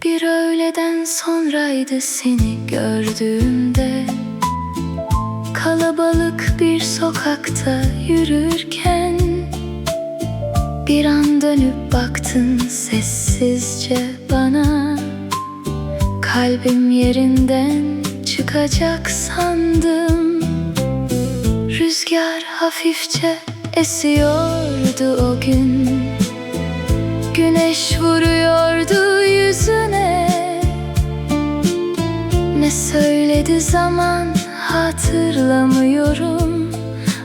Bir öğleden sonraydı seni gördüğümde, kalabalık bir sokakta yürürken. Bir an dönüp baktın sessizce bana, kalbim yerinden çıkacak sandım. Rüzgar hafifçe esiyordu o gün, güneş vuruyordu yüzüne. Ne söyledi zaman hatırlamıyorum,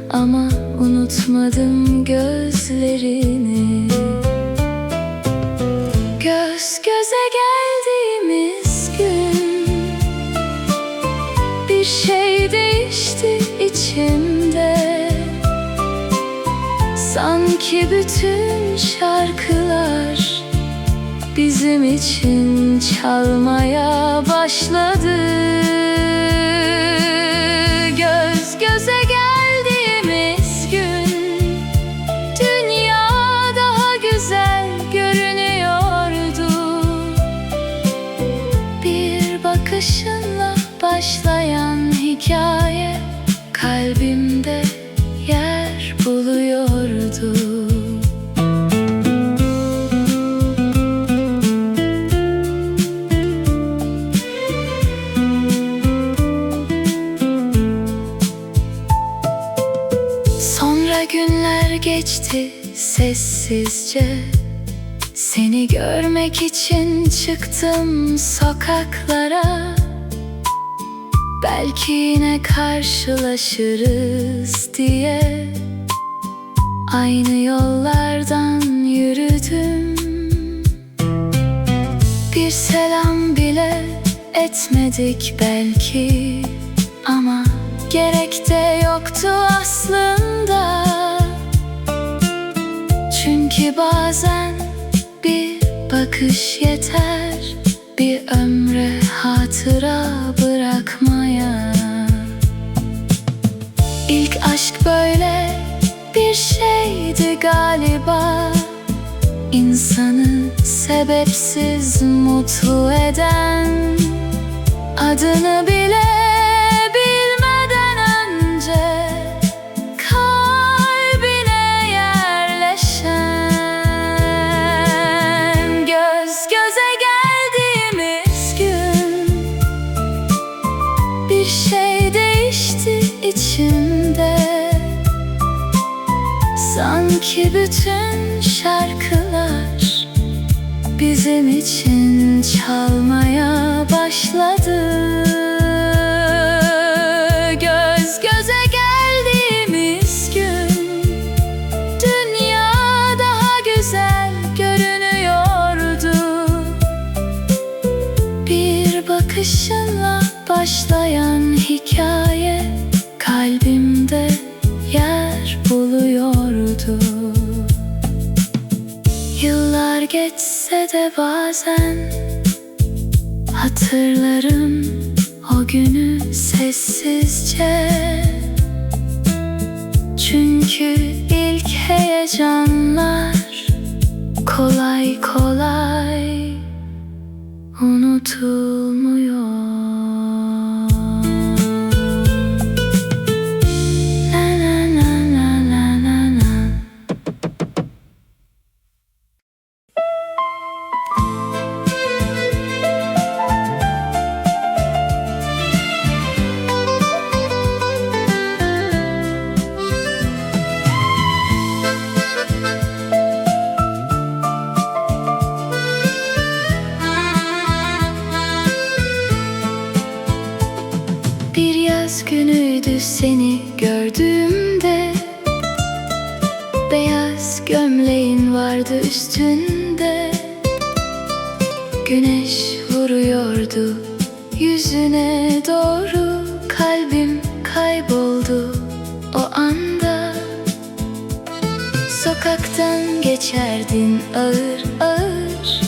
ama unutmadım gözlerini. Göz göze geldiğimiz gün bir şey değişti içimde. Sanki bütün şarkılar bizim için çalmaya başladı. Göz göze geldiğimiz gün dünya daha güzel görünüyordu. Bir bakışınla başlayan hikaye kalbimde yer buluyordu. Sonra günler geçti sessizce, seni görmek için çıktım sokaklara. belki yine karşılaşırız diye aynı yollardan yürüdüm. Bir selam bile etmedik belki, ama gerek de yoktu aslında. Çünkü bazen bir bakış yeter bir ömre hatıra bırakmaya. İlk aşk böyle bir şeydi galiba, İnsanı sebepsiz mutlu eden, adını bile bilmeden önce kalbine yerleşen. Göz göze geldiğimiz gün bir şey değişti içimde. Sanki bütün şarkılar bizim için çalmaya başladı. Göz göze geldiğimiz gün dünya daha güzel görünüyordu. Bir bakışınla başlayan hikaye kalbimde yer buluyordu. Yıllar geçse de bazen hatırlarım o günü sessizce. Çünkü ilk heyecanlar kolay kolay unutulmuyor. Bir yaz günüydü seni gördüğümde, beyaz gömleğin vardı üstünde. Güneş vuruyordu yüzüne doğru, kalbim kayboldu o anda. Sokaktan geçerdin ağır ağır,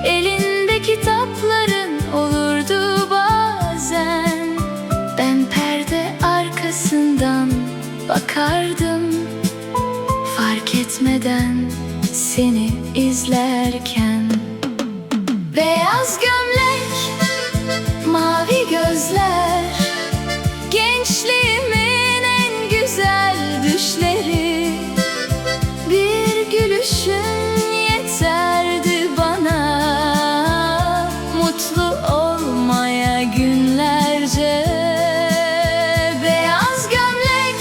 elinde kitapların olurdu bazen. Ben perde arkasından bakardım, fark etmeden seni izlerken. Beyaz gömlek, mavi gözler, gençliğimin en güzel düşleri. Bir gülüşün yeterdi bana, mutlu olmaya günlerce. Beyaz gömlek,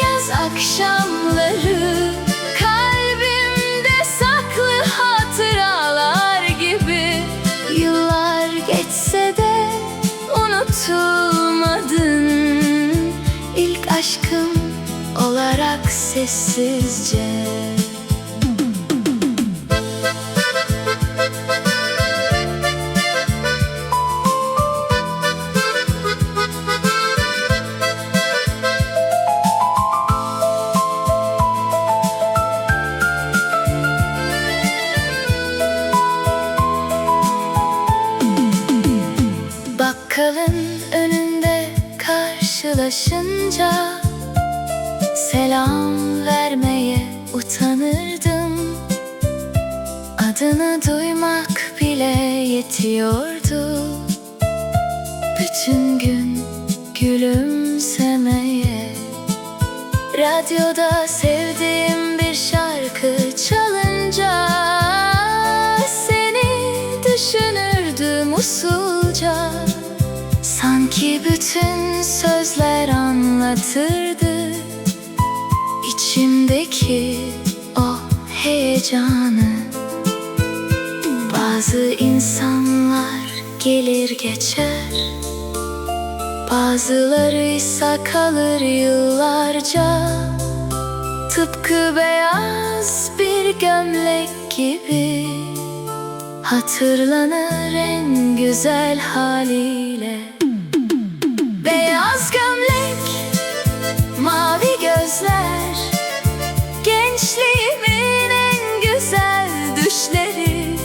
yaz akşamları, kalbimde saklı hatıralar gibi. Yıllar geçse de unutulmadın, İlk aşkım olarak sessizce. Bakkalın önünde karşılaşınca selam vermeye utanırdım. Adını duymak bile yetiyordu bütün gün gülümsemeye. Radyoda sevdiğim bir şarkı çalınca seni düşünürdüm usulca. Sanki bütün sözler anlatırdı içimdeki o heyecanı. Bazı insanlar gelir geçer, Bazılarıysa kalır yıllarca, tıpkı beyaz bir gömlek gibi. Hatırlanır en güzel haliyle. Beyaz gömlek, mavi gözler, gençliğimin en güzel düşleri.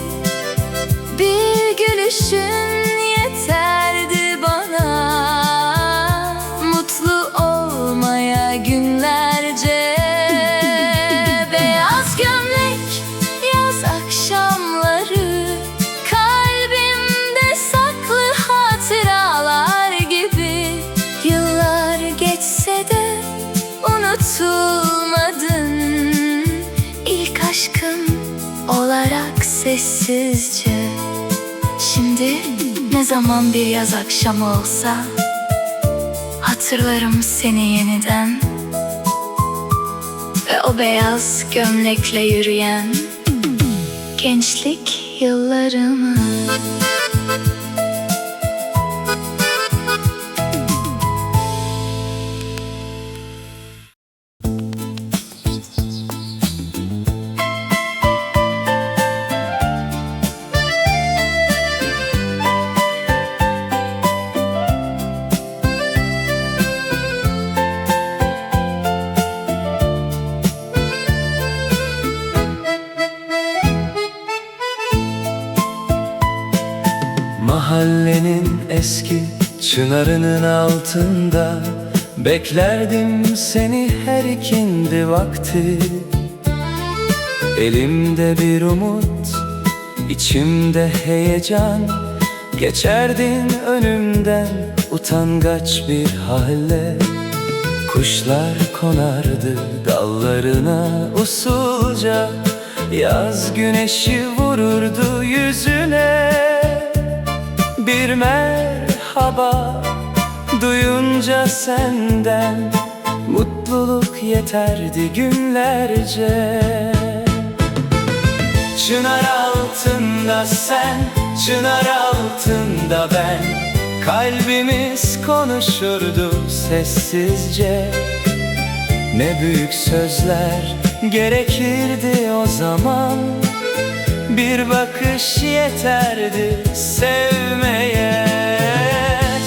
Bir gülüşün yeterdi bana, mutlu olmaya günlerce. Beyaz gömlek, yaz akşamları, kalbimde saklı hatıralar gibi. Yıllar geçse de unutulmadın, ilk aşkım olarak sessizce. Şimdi ne zaman bir yaz akşamı olsa, hatırlarım seni yeniden ve o beyaz gömlekle yürüyen gençlik yıllarımı. Mahallenin eski çınarının altında beklerdim seni her ikindi vakti. Elimde bir umut, içimde heyecan, geçerdin önümden utangaç bir halle. Kuşlar konardı dallarına usulca, yaz güneşi vururdu yüzüne. Bir merhaba duyunca senden, mutluluk yeterdi günlerce. Çınar altında sen, çınar altında ben, kalbimiz konuşurdu sessizce. Ne büyük sözler gerekirdi o zaman, bir bakış yeterdi sevmeye.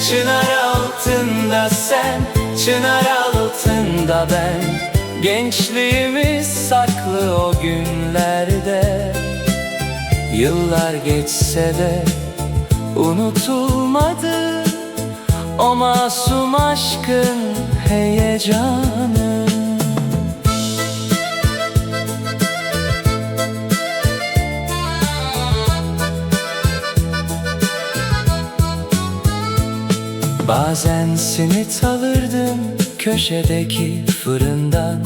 Çınar altında sen, çınar altında ben, gençliğimiz saklı o günlerde. Yıllar geçse de unutulmadı o masum aşkın heyecanı. Bazen simit alırdım köşedeki fırından,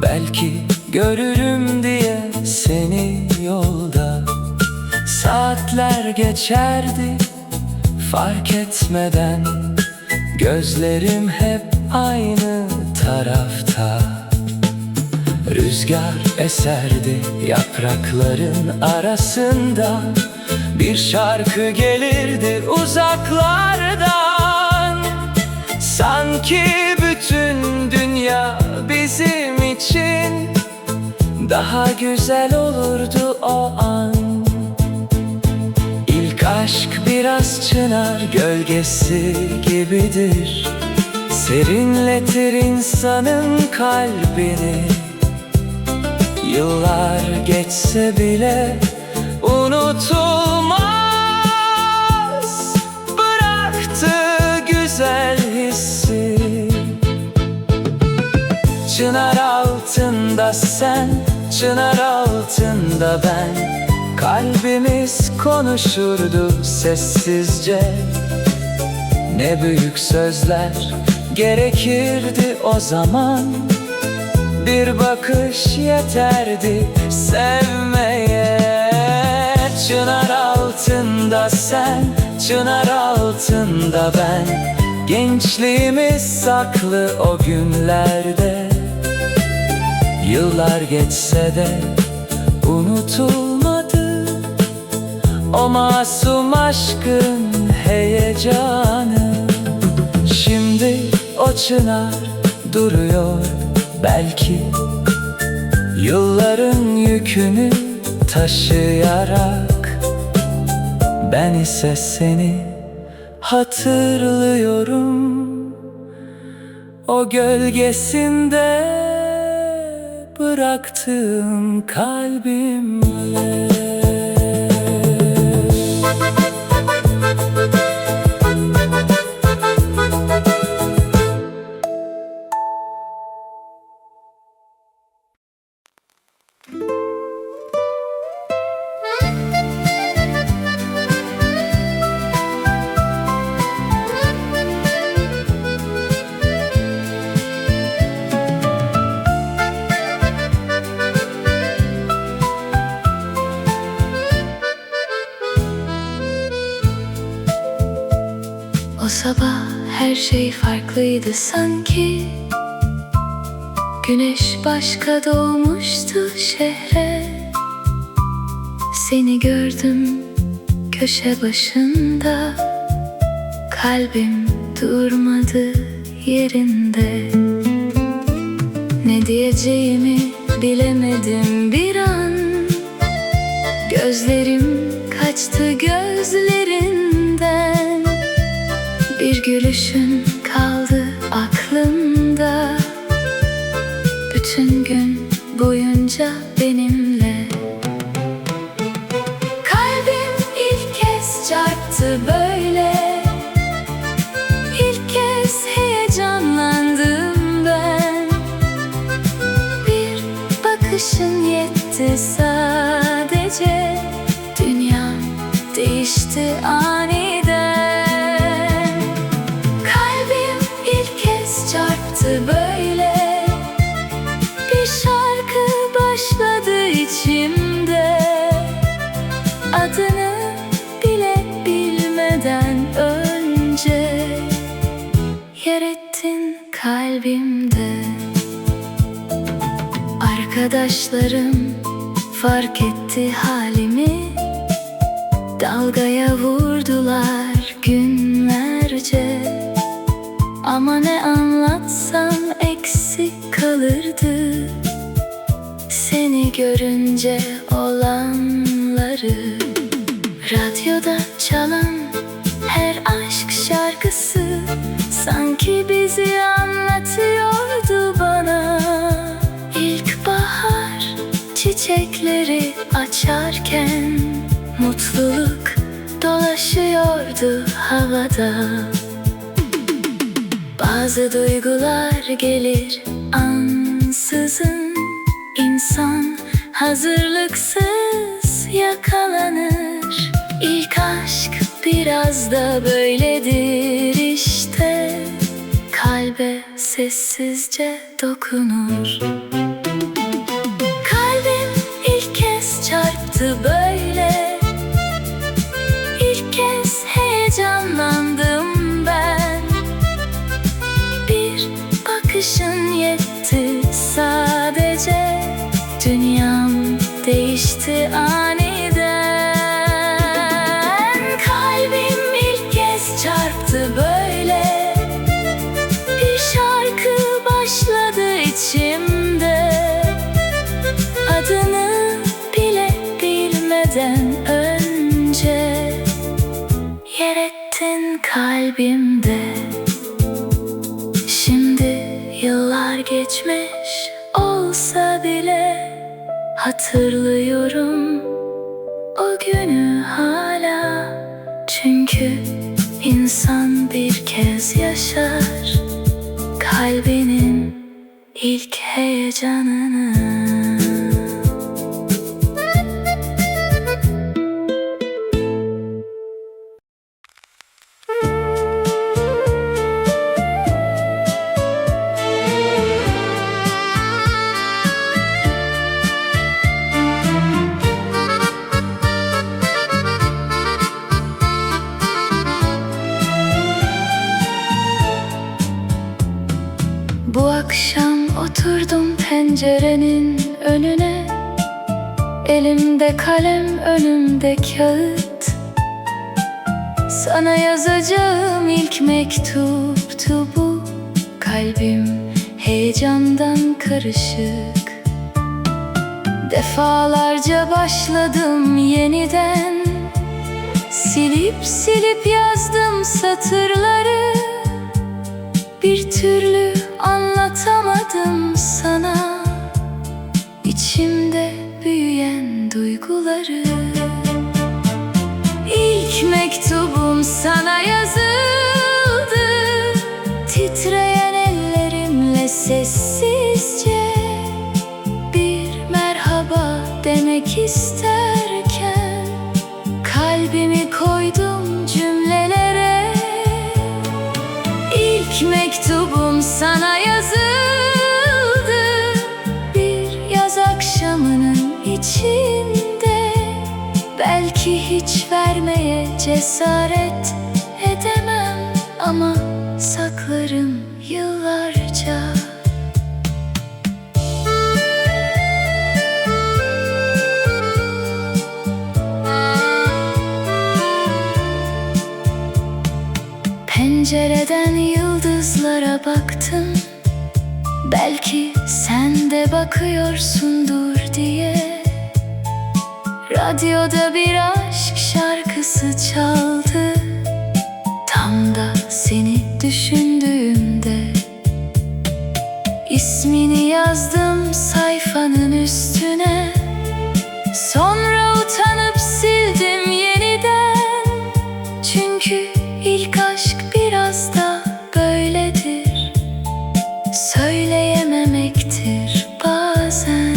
belki görürüm diye seni yolda. Saatler geçerdi fark etmeden, gözlerim hep aynı tarafta. Rüzgar eserdi yaprakların arasında, bir şarkı gelirdi uzaklardan. Sanki bütün dünya bizim için daha güzel olurdu o an. İlk aşk biraz çınar gölgesi gibidir, serinletir insanın kalbini. Yıllar geçse bile unutulmaz, bıraktı güzel hissi. Çınar altında sen, çınar altında ben, kalbimiz konuşurdu sessizce. Ne büyük sözler gerekirdi o zaman, bir bakış yeterdi sevmeye. Çınar altında sen, çınar altında ben, gençliğimiz saklı o günlerde. Yıllar geçse de unutulmadı o masum aşkın heyecanı. Şimdi o çınar duruyor belki, yılların yükünü taşıyarak. Ben ise seni hatırlıyorum, o gölgesinde bıraktığım kalbimle. O sabah her şey farklıydı sanki. Güneş başka doğmuştu şehre. Seni gördüm köşe başında. Kalbim durmadı yerinde. Ne diyeceğimi bilemedim bir an. Gözlerim kaçtı gözlerinden. Bir gülüşün kaldı aklımda. Bütün gün boyunca benimle. Kalbim ilk kez çarptı böyle. İlk kez heyecanlandım ben. Bir bakışın yetti sadece. Dünyam değişti aniden. Kalbim ilk kez çarptı böyle. Bir şarkı başladı içimde. Adını bile bilmeden önce yer ettin kalbimde. Arkadaşlarım fark etti halimi. Dalgaya vurdular günlerce. Ama ne anlatsam eksik kalırdı. Seni görünce olanları. Radyoda çalan her aşk şarkısı sanki bizi anlatıyordu bana. İlkbahar çiçekleri açarken mutluluk dolaşıyordu havada. Bazı duygular gelir ansızın. İnsan hazırlıksız yakalanır. İlk aşk biraz da böyledir işte. Kalbe sessizce dokunur. Kalbim ilk kez çarptı böyle. İlk kez heyecanlandım ben. Bir bakışın yetti sadece. Dünyam değişti aniden. Kalbim ilk kez çarptı böyle. Bir şarkı başladı içimde. Adını bile bilmeden önce yer ettin kalbimde. Şimdi yıllar geçmiş olsa bile hatırlıyorum o günü hala. Çünkü insan bir kez yaşar kalbinin ilk heyecanını. Bu akşam oturdum pencerenin önüne. Elimde kalem, önümde kağıt. Sana yazacağım ilk mektup mektubu, kalbim heyecandan karışık. Defalarca başladım yeniden, silip silip yazdım satırları. Bir türlü anlatamadım sana içimde büyüyen duyguları. İlk mektubum sana yazıldı, titreyen ellerimle sessizce. Bir merhaba demek isterken kalbimi koydum cümlelere. İlk mektubum sana yazıldı, bir yaz akşamının içinde. Belki hiç vermeye cesaret edemem ama saklarım yıllarca. Pencereden yıldızlara baktım, belki sen de bakıyorsundur diye. Radyoda bir aşk şarkısı çaldı, tam da seni düşündüğümde. İsmini yazdım sayfanın üstüne, sonra utanıp sildim yeniden. Çünkü ilk aşk biraz da böyledir, söyleyememektir bazen.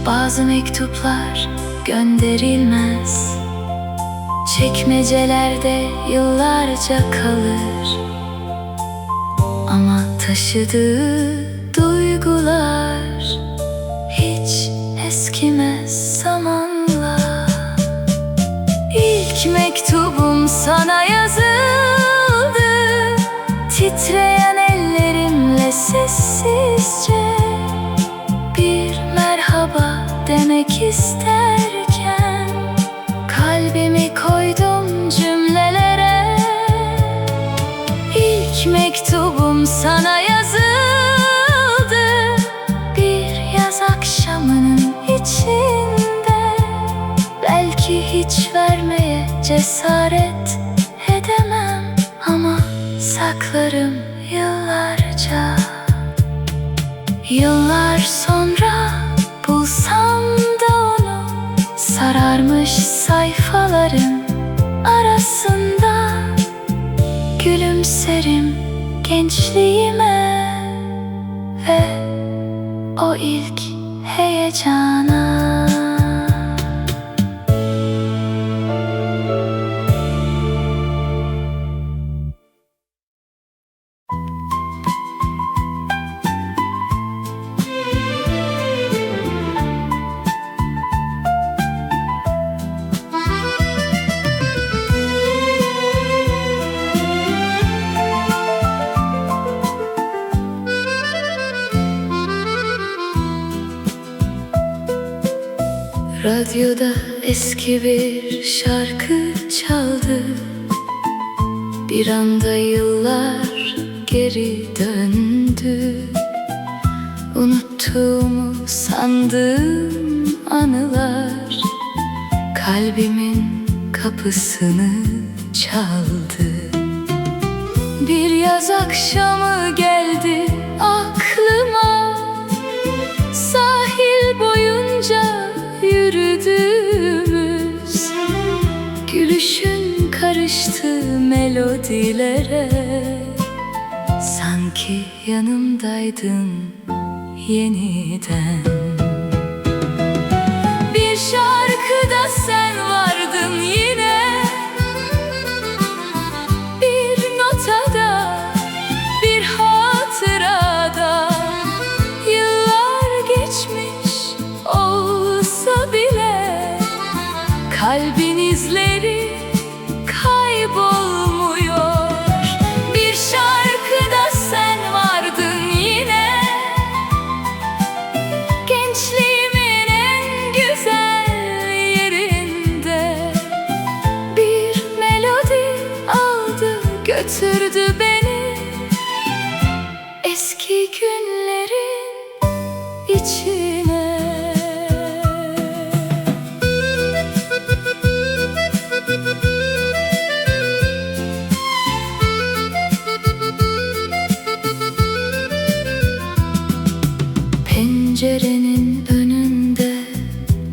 Bazı mektuplar gönderilmez, çekmecelerde yıllarca kalır. Ama taşıdığı duygular hiç eskimez zamanla. İlk mektubum sana yazıldı, titreyen ellerimle sessizce. Bir merhaba demek isterken kalbimi koydum cümlelere. İlk mektubum sana yazıldı, bir yaz akşamının içinde. Belki hiç vermeye cesaret edemem ama saklarım yıllarca. Yıllar sonra bulsam da onu, sararmış sayfaların arasında. Gülümserim gençliğime ve o ilk heyecana. Radyoda eski bir şarkı çaldı, bir anda yıllar geri döndü. Unuttuğumu sandığım anılar kalbimin kapısını çaldı. Bir yaz akşamı geldi aklıma, sahil boyunca yürüdüğümüz. Gülüşün karıştı melodilere, sanki yanımdaydın yeniden. Bir şarkıda sen vardın yine, bir notada, bir hatırada. Yıllar geçmiş olsa bile kalbin izleri kaybolmuyor. Bir şarkıda sen vardın yine, gençliğimin en güzel yerinde. Bir beni eski günlerin içine. Pencerenin önünde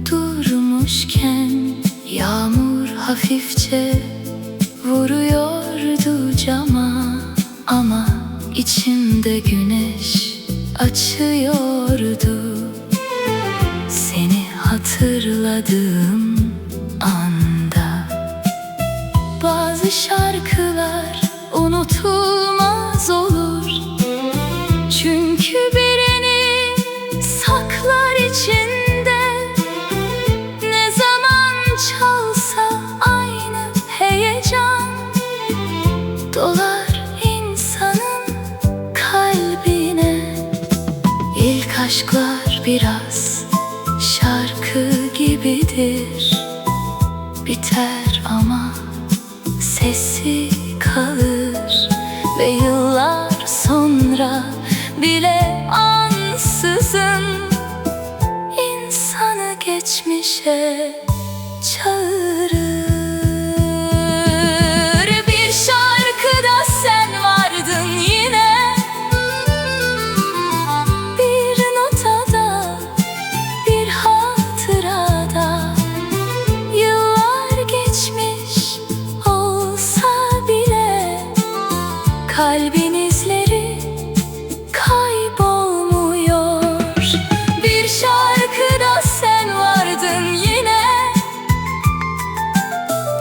durmuşken yağmur hafifçe vuruyordu cama, ama içimde güneş açıyordu. Seni hatırladığım anda bazı şarkılar unutulmaz olur. Çünkü birini saklar içinde, ne zaman çalsa aynı heyecan dolar insanın kalbine. İlk aşklar biraz şarkı gibidir, biter ama sesi kalır ve yıllar sonra bile ansızın insanı geçmişe çağırır. Bir şarkıda sen vardın yine, bir notada, bir hatırada. Yıllar geçmiş olsa bile kalbin izleri kaybolmuyor. Bir şarkıda sen vardın yine,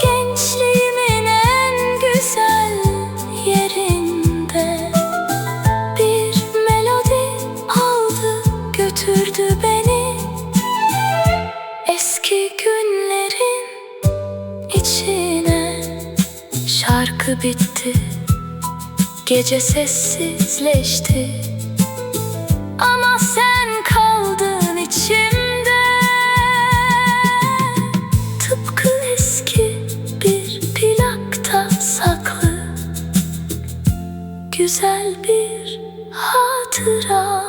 gençliğimin en güzel yerinde. Bir melodi aldı götürdü beni eski günlerin içine. Şarkı bitti, gece sessizleşti, ama sen kaldın içimde. Tıpkı eski bir plakta saklı güzel bir hatıra.